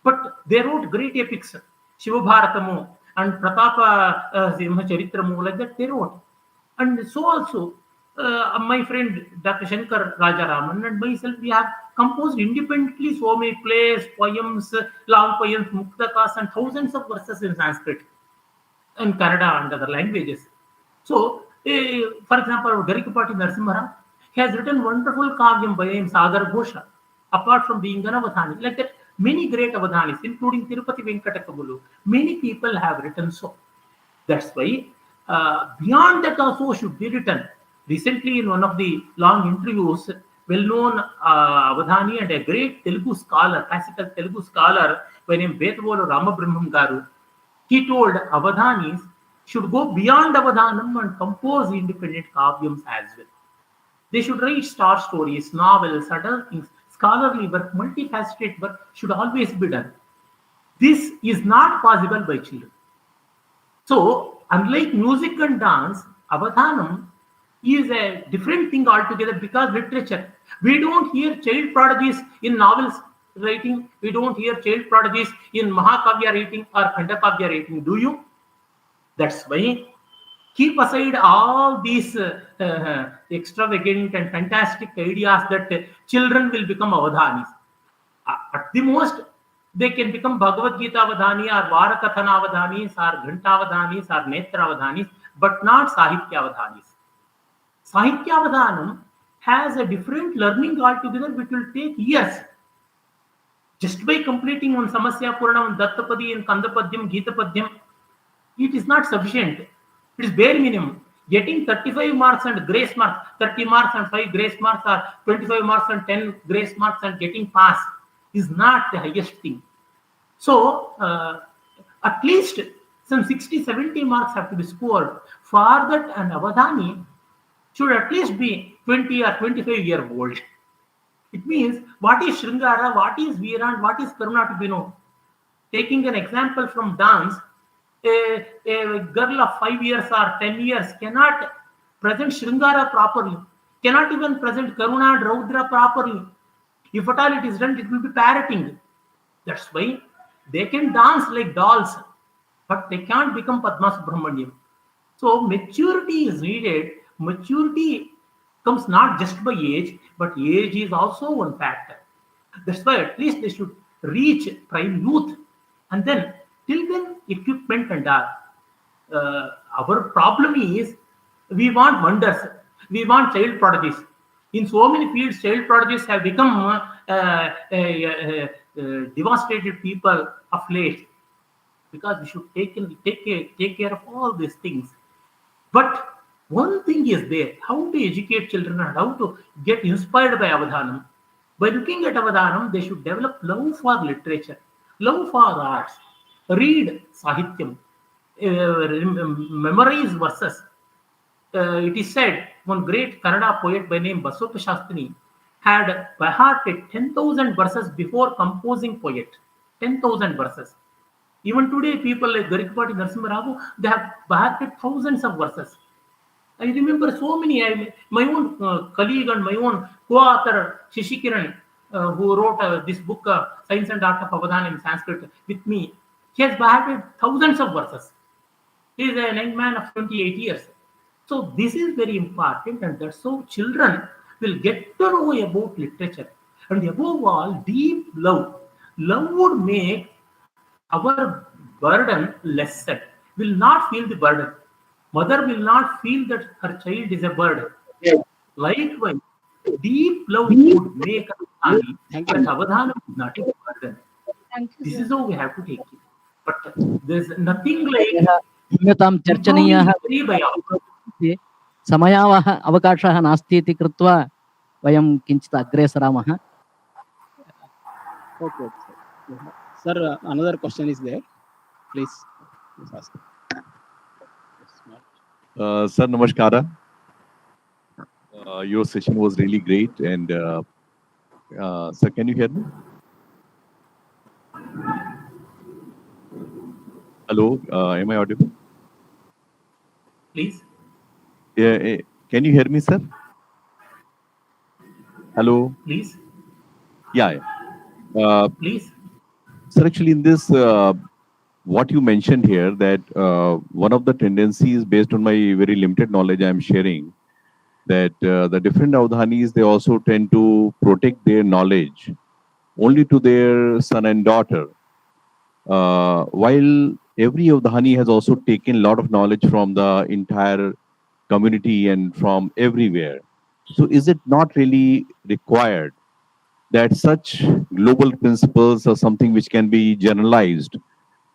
But they wrote great epics, Shivabharatamu and Pratapa Charitramu, like that they wrote. And so also, my friend Dr. Shankar Rajaraman and myself, we have composed independently so many plays, poems, long poems, muktakas, and thousands of verses in Sanskrit and Kannada and other languages. So, for example, Tirupati Narasimha, he has written wonderful kavyam by name Sagar Ghosha, apart from being an Avadhani. Like that, many great Avadhanis, including Tirupati Venkatakabulu, many people have written so. That's why beyond that also should be written. Recently, in one of the long interviews, well-known Avadhani and a great Telugu scholar, classical Telugu scholar by name Betavolu Ramabrahmam Garu, he told Avadhanis should go beyond Avadhanam and compose independent kavyams as well. They should write star stories, novels, other things. Scholarly work, multifaceted work should always be done. This is not possible by children. So, unlike music and dance, Avadhanam is a different thing altogether because literature. We don't hear child prodigies in novels writing. We don't hear child prodigies in Mahakavya writing or Khandakavya writing. Do you? That's why keep aside all these extravagant and fantastic ideas that children will become Avadhanis. At the most, they can become Bhagavad Gita Avadhani or Varakathana Avadhanis or Ghanta Avadhanis or Netra Avadhanis, but not Sahitya Avadhanis. Sahitya Avadhanam has a different learning altogether which will take years. Just by completing one Samasya Puranam, Dattapadi and Kandapadyam, Gita Padyam, it is not sufficient. It is bare minimum. Getting 35 marks and grace marks, 30 marks and 5 grace marks, or 25 marks and 10 grace marks and getting pass is not the highest thing. So, at least some 60-70 marks have to be scored. For that, an Avadhani should at least be 20 or 25 years old. It means what is Shringara, what is Veera, and what is Karuna to be known. Taking an example from dance, a girl of 5 years or 10 years cannot present Shringara properly, cannot even present Karuna and Raudra properly. If at all it is done, it will be parroting. That's why they can dance like dolls, but they can't become Padma Subramaniam. So maturity is needed. Maturity comes not just by age, but age is also one factor. That's why at least they should reach prime youth, and then till then equipment and all. Our problem is we want wonders, we want child prodigies. In so many fields, child prodigies have become devastated people of late, because we should take care of all these things. But one thing is there: how to educate children and how to get inspired by Avadhanam. By looking at Avadhanam, they should develop love for literature, love for arts, read Sahityam, memorize verses. It is said one great Kannada poet by name Basoppa Shastri had by hearted 10,000 verses before composing poet. 10,000 verses. Even today, people like Garikpati Narasimha Rao, they have by hearted thousands of verses. I remember so many. My own colleague and my own co-author Shishikiran, who wrote this book, Science and Art of Avadhana in Sanskrit, with me. He has by hearted thousands of verses. He is a young man of 28 years. So this is very important, and that's how children will get to know about literature. And above all, deep love. Love would make our burden lesser. Will not feel the burden. Mother will not feel that her child is a burden. Likewise, deep love would make that Avadhana would not be a burden. This is how we have to take it. But there's nothing like न्यूनतां चर्चनीयः समयावः अवकाशः नास्ति इति कृत्वा वयं किञ्चित् अग्रे सरामः. Okay, sir. Another question is there. Please ask. Sir, namaskara. Your session was really great, and sir, can you hear me? Hello, am I audible? Please. Yeah, can you hear me, sir? Hello. Please. Yeah. Please. Sir, actually, in this, what you mentioned here, that one of the tendencies, based on my very limited knowledge I am sharing, that the different Avadhanis, they also tend to protect their knowledge only to their son and daughter. While every Avadhani has also taken a lot of knowledge from the entire community and from everywhere. So is it not really required that such global principles are something which can be generalized?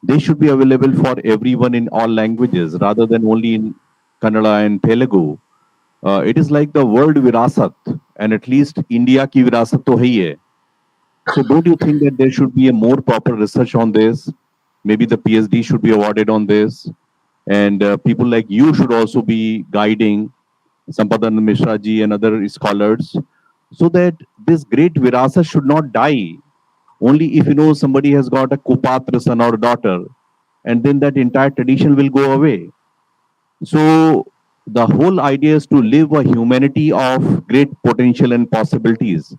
They should be available for everyone in all languages rather than only in Kannada and Telugu. It is like the world virasat, and at least India ki virasat to hai hai. So don't you think that there should be a more proper research on this? Maybe the PhD should be awarded on this, and people like you should also be guiding Sampadan Mishra ji and other scholars, so that this great virasa should not die only if somebody has got a kupatra son or daughter, and then that entire tradition will go away. So the whole idea is to live a humanity of great potential and possibilities,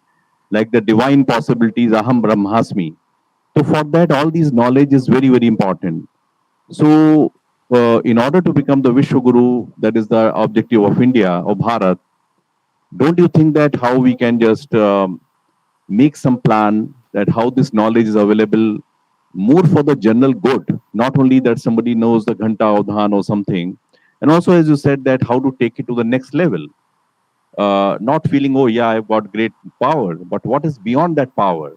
like the divine possibilities, aham brahmasmi. So for that, all these knowledge is very, very important. So in order to become the Vishwa Guru, that is the objective of India, of Bharat, don't you think that how we can just make some plan that how this knowledge is available more for the general good, not only that somebody knows the Ghanta Avadhan or something, and also, as you said, that how to take it to the next level, not feeling, oh yeah, I've got great power, but what is beyond that power?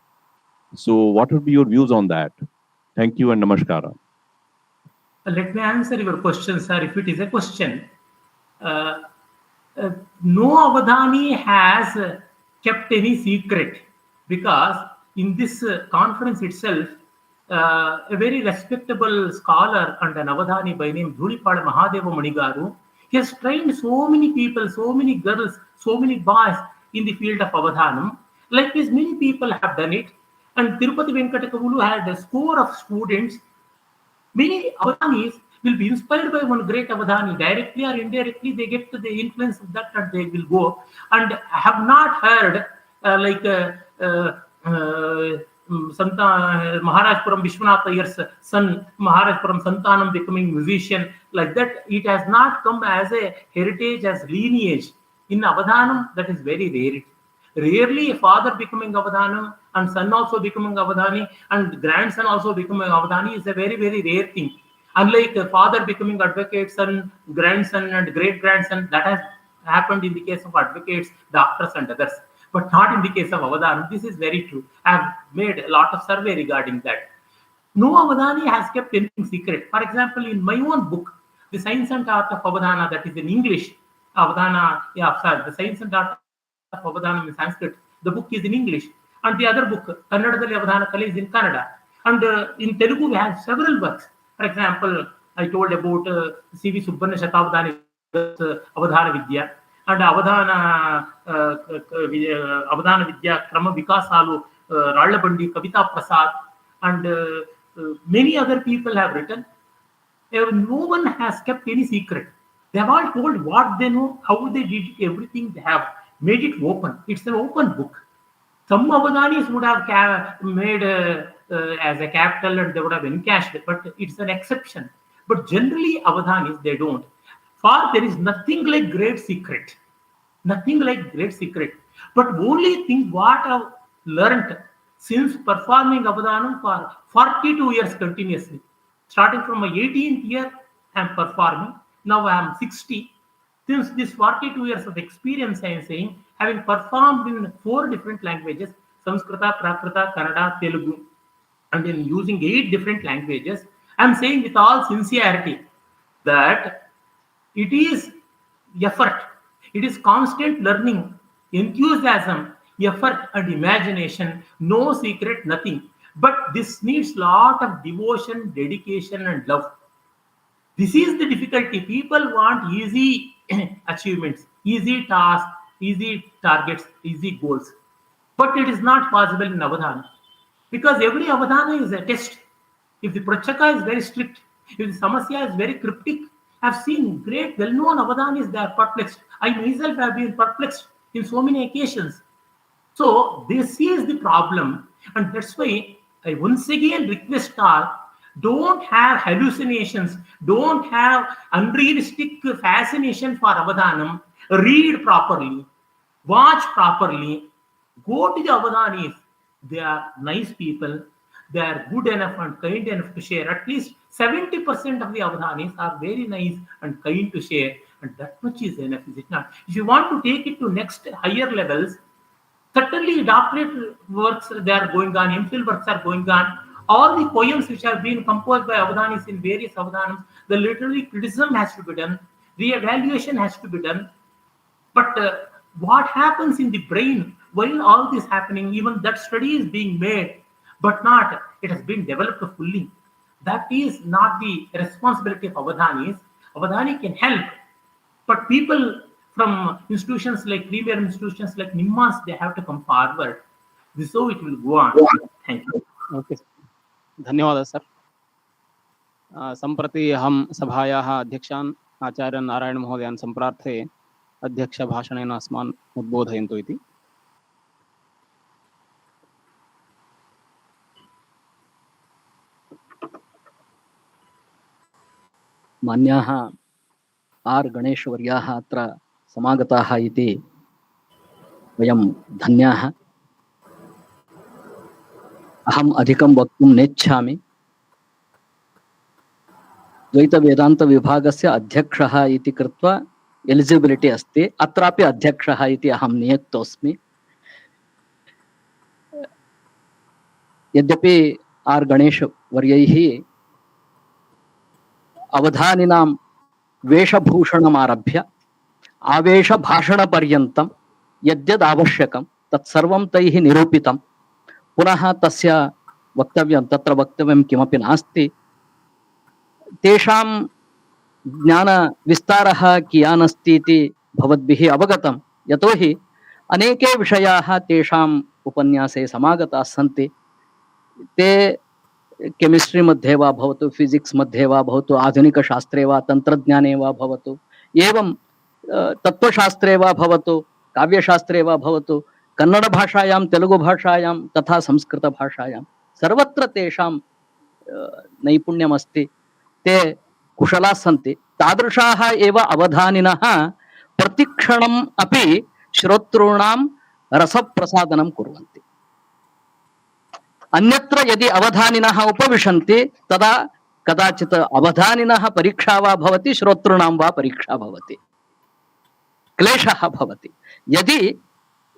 So what would be your views on that? Thank you and namaskara. Let me answer your question, sir, if it is a question. No Avadhani has kept any secret, because in this conference itself, a very respectable scholar and an Avadhani by name Dhulipada Mahadeva Manigaru, he has trained so many people, so many girls, so many boys in the field of Avadhanam. Like this, many people have done it. And Tirupati Venkatakavulu had a score of students. Many Avadhanis will be inspired by one great Avadhani. Directly or indirectly, they get to the influence of that and they will go. And I have not heard Maharajpuram Vishwanath Iyer's son, Maharajpuram Santanam becoming musician, like that. It has not come as a heritage, as lineage. In Avadhanam, that is very rare. Rarely a father becoming Avadhana and son also becoming Avadhani and grandson also becoming Avadhani is a very, very rare thing. Unlike a father becoming advocate, son, grandson, and great grandson, that has happened in the case of advocates, doctors, and others, but not in the case of Avadhana. This is very true. I have made a lot of survey regarding that. No Avadhani has kept anything secret. For example, in my own book, The Science and Art of Avadhana, that is in English, Avadhana, yeah, sorry, The Science and Art of Avadhana in Sanskrit, the book is in English. And the other book, Kannadadalli Avadhanakala, is in Kannada. And in Telugu, we have several works. For example, I told about C.V. Subbanna Shatavadhani, Avadhana Vidya, and Avadhana Vidya, Krama Vikasalu, Rallabandi, Kavita Prasad, and many other people have written. No one has kept any secret. They have all told what they know, how they did it, everything. They have made it open. It's an open book. Some Avadhanis would have made as a capital and they would have encashed it, but it's an exception. But generally, Avadhanis, they don't. For there is nothing like great secret. Nothing like great secret. But only thing what I've learned since performing Avadhanam for 42 years continuously. Starting from my 18th year, I'm performing. Now I am 60. Since this 42 years of experience, I am saying, having performed in 4 different languages, Sanskrita, Prakrita, Kannada, Telugu, and in using 8 different languages, I'm saying with all sincerity that it is effort, it is constant learning, enthusiasm, effort and imagination, no secret, nothing. But this needs lot of devotion, dedication and love. This is the difficulty. People want easy achievements, easy tasks, easy targets, easy goals. But it is not possible in Avadhana. Because every Avadhana is a test. If the Prachaka is very strict, if the Samasya is very cryptic, I've seen great well-known Avadhanis, they are perplexed. I myself have been perplexed in so many occasions. So this is the problem. And that's why I once again request all, don't have hallucinations, don't have unrealistic fascination for Avadhanam. Read properly, watch properly, go to the Avadhanis. They are nice people. They are good enough and kind enough to share. At least 70% of the Avadhanis are very nice and kind to share. And that much is enough, is it not? If you want to take it to next higher levels, certainly doctorate works, they are going on, MPhil works are going on. All the poems which have been composed by Avadhanis in various Avadhanams, the literary criticism has to be done, re-evaluation has to be done. But what happens in the brain while all this happening, even that study is being made, but not, it has been developed fully. That is not the responsibility of Avadhanis. Avadhani can help, but people from institutions like premier institutions like Nimmas, they have to come forward. This is how it will go on. Thank you. Okay धन्यवादः सर् सम्प्रति अहं सभायाः अध्यक्षान् आचार्य नारायण महोदयान् सम्प्रार्थे अध्यक्षभाषणेन अस्मान् उद्बोधयन्तु इति। मान्याः आर् गणेशवर्याः अत्र समागताः इति वयं धन्याः। अहम् अधिकं वक्तुं नेच्छामि। द्वैतवेदान्तविभागस्य अध्यक्षः इति कृत्वा एलिजिबिलिटी अस्ति, अत्रापि अध्यक्षः इति अहं नियुक्तोऽस्मि। यद्यपि आर् गणेशवर्यैः अवधानिनां वेशभूषणमारभ्य आवेशभाषणपर्यन्तं यद्यद् आवश्यकं तत्सर्वं तैः निरूपितं, पुनः तस्य वक्तव्यं तत्र वक्तव्यं किमपि नास्ति। तेषां ज्ञानविस्तारः कियान् अस्ति इति भवद्भिः अवगतं, यतोहि अनेके विषयाः तेषाम् उपन्यासे समागताः सन्ति। ते केमिस्ट्री मध्ये वा भवतु, फिजिक्स मध्ये वा भवतु, आधुनिकशास्त्रे वा तन्त्रज्ञाने वा भवतु, एवं तत्त्वशास्त्रे वा भवतु, काव्यशास्त्रे वा भवतु, कन्नडभाषायां, तेलुगुभाषायां तथा संस्कृतभाषायां सर्वत्र तेषां नैपुण्यमस्ति। ते कुशलाः सन्ति। तादृशाः एव अवधानिनः प्रतिक्षणम् अपि श्रोतॄणां रसप्रसादनं कुर्वन्ति। अन्यत्र यदि अवधानिनः उपविशन्ति तदा कदाचित् अवधानिनः परीक्षा वा भवति, श्रोतॄणां वा परीक्षा भवति, क्लेशः भवति। यदि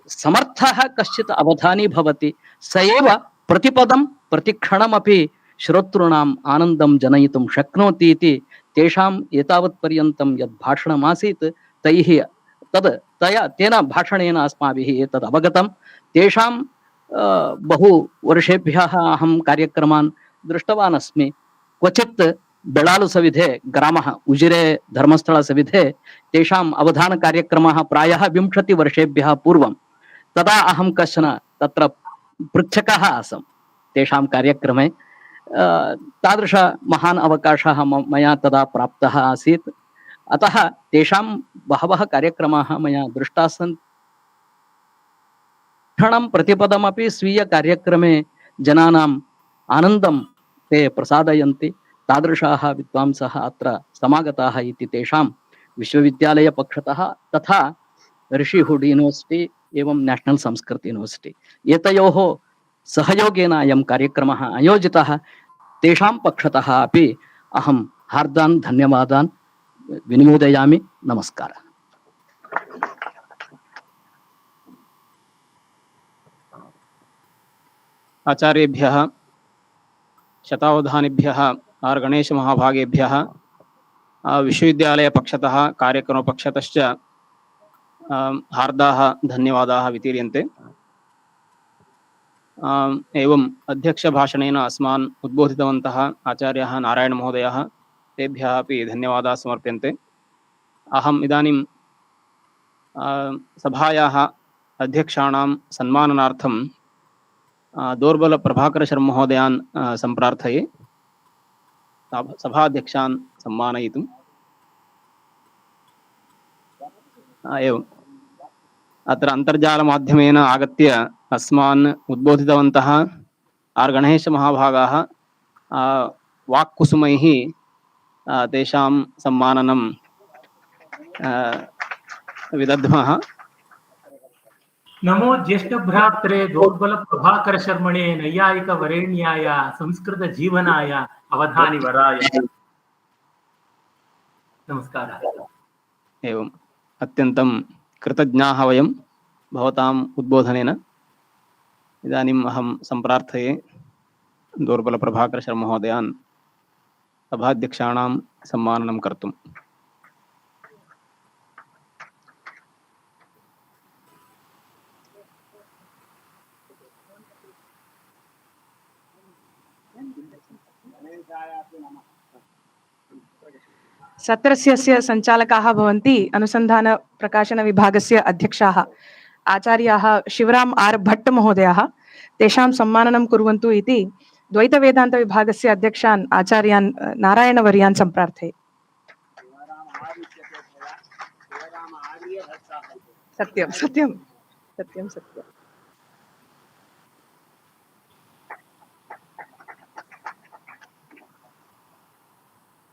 समर्थः कश्चित् अवधानी भवति स एव प्रतिपदं प्रतिक्षणमपि श्रोतॄणाम् आनन्दं जनयितुं शक्नोति इति तेषाम् एतावत्पर्यन्तं यद् भाषणमासीत् तैः तेन भाषणेन अस्माभिः एतद् अवगतं। तेषां बहु वर्षेभ्यः अहं कार्यक्रमान् दृष्टवान् अस्मि। क्वचित् बेळालु सविधे ग्रामः उजिरे धर्मस्थळ सविधे तेषाम् अवधानकार्यक्रमः प्रायः 20 वर्षेभ्यः पूर्वं। तदा अहं कश्चन तत्र पृच्छकः आसम् तेषां कार्यक्रमे। तादृश महान् अवकाशः मया तदा प्राप्तः आसीत्। अतः तेषां बहवः कार्यक्रमाः मया दृष्टाः सन्ति। क्षणं प्रतिपदमपि स्वीय कार्यक्रमे जनानाम् आनन्दं ते प्रसादयन्ति। तादृशाः विद्वांसः अत्र समागताः इति तेषां विश्वविद्यालयपक्षतः तथा ऋषिहुड् यूनिवर्सिटी एवं नेशनल संस्कृत यूनिवर्सिटी एतयोः सहयोगेन अयं कार्यक्रमः आयोजितः। तेषां पक्षतः अपि अहं हार्दान् धन्यवादान् विनिवेदयामि। नमस्कारः। आचार्येभ्यः शतावधानिभ्यः आर् गणेश महाभागेभ्यः विश्वविद्यालयपक्षतः कार्यक्रमपक्षतश्च हार्दाः धन्यवादाः वितीर्यन्ते। एवम् अध्यक्षभाषणेन अस्मान् उद्बोधितवन्तः आचार्यः नारायण महोदयः, तेभ्यः अपि धन्यवादाः समर्प्यन्ते। अहम् इदानीं सभायाः अध्यक्षाणां सन्माननार्थं दोर्बल प्रभाकर शर्मा महोदयान् सम्प्रार्थये सभाध्यक्षान् सम्मानयितुम्। एवम् अत्र अन्तर्जालमाध्यमेन आगत्य अस्मान् उद्बोधितवन्तः आर् गणेश महाभागाः वाक्कुसुमैः तेषां सम्माननं विदद्मः। नमो ज्येष्ठभ्रात्रे दोर्बल प्रभाकर शर्मणे नैयायिक वरेण्याय संस्कृत जीवनाय अवधानि वराय नमस्कारः। एवम् अत्यन्तं कृतज्ञाः वयं भवताम् उद्बोधनेन। इदानीम् अहं सम्प्रार्थये दोर्बल प्रभाकर शर्मा महोदयान् सभाध्यक्षाणां सम्माननं कर्तुम्। सत्रस्य संचालकाः भवन्ति अनुसंधान प्रकाशन विभागस्य अध्यक्षाः आचार्याः शिवराम आर भट्ट महोदयाः। तेषां सम्माननं कुर्वन्तु इति द्वैत वेदांत विभागस्य अध्यक्षान् आचार्यान् नारायण वर्यान् सम्प्रार्थये। सत्यं सत्यं सत्यं सत्यं।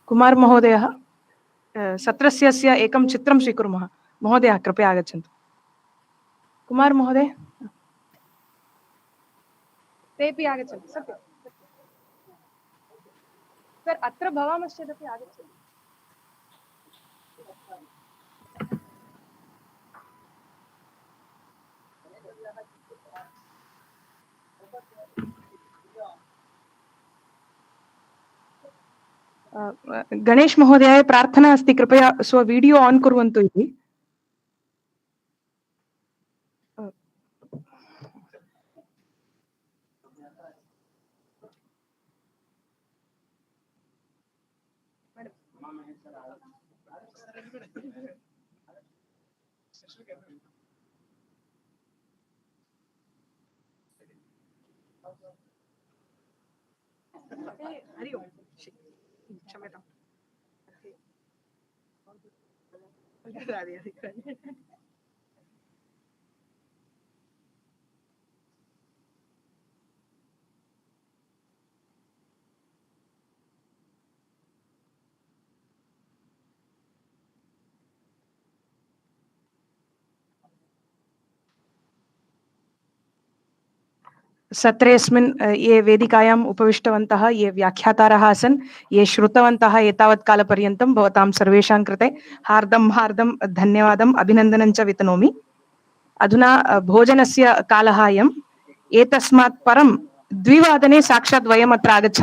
कुमार महोदयः, सत्रस्य एकं चित्रं स्वीकुर्मः। महोदयः कृपया आगच्छन्तु। कुमार महोदय, तेपि आगच्छन्तु। सत्यं सर्, अत्र भवामश्चेदपि आगच्छन्तु। गणेश महोदयाय प्रार्थना अस्ति, कृपया स्ववीडियो ऑन कुर्वन्तु इति। हरि ओम्, क्षम्यताम्। सत्रेऽस्मिन् ये वेदिकायाम् उपविष्टवन्तः, ये व्याख्यातारः आसन्, ये श्रुतवन्तः एतावत् कालपर्यन्तं भवतां सर्वेषां कृते हार्दं धन्यवादम् अभिनन्दनं च वितनोमि। अधुना भोजनस्य कालः अयम्। एतस्मात् परं 2 साक्षात् वयम् अत्र आगच्छामः।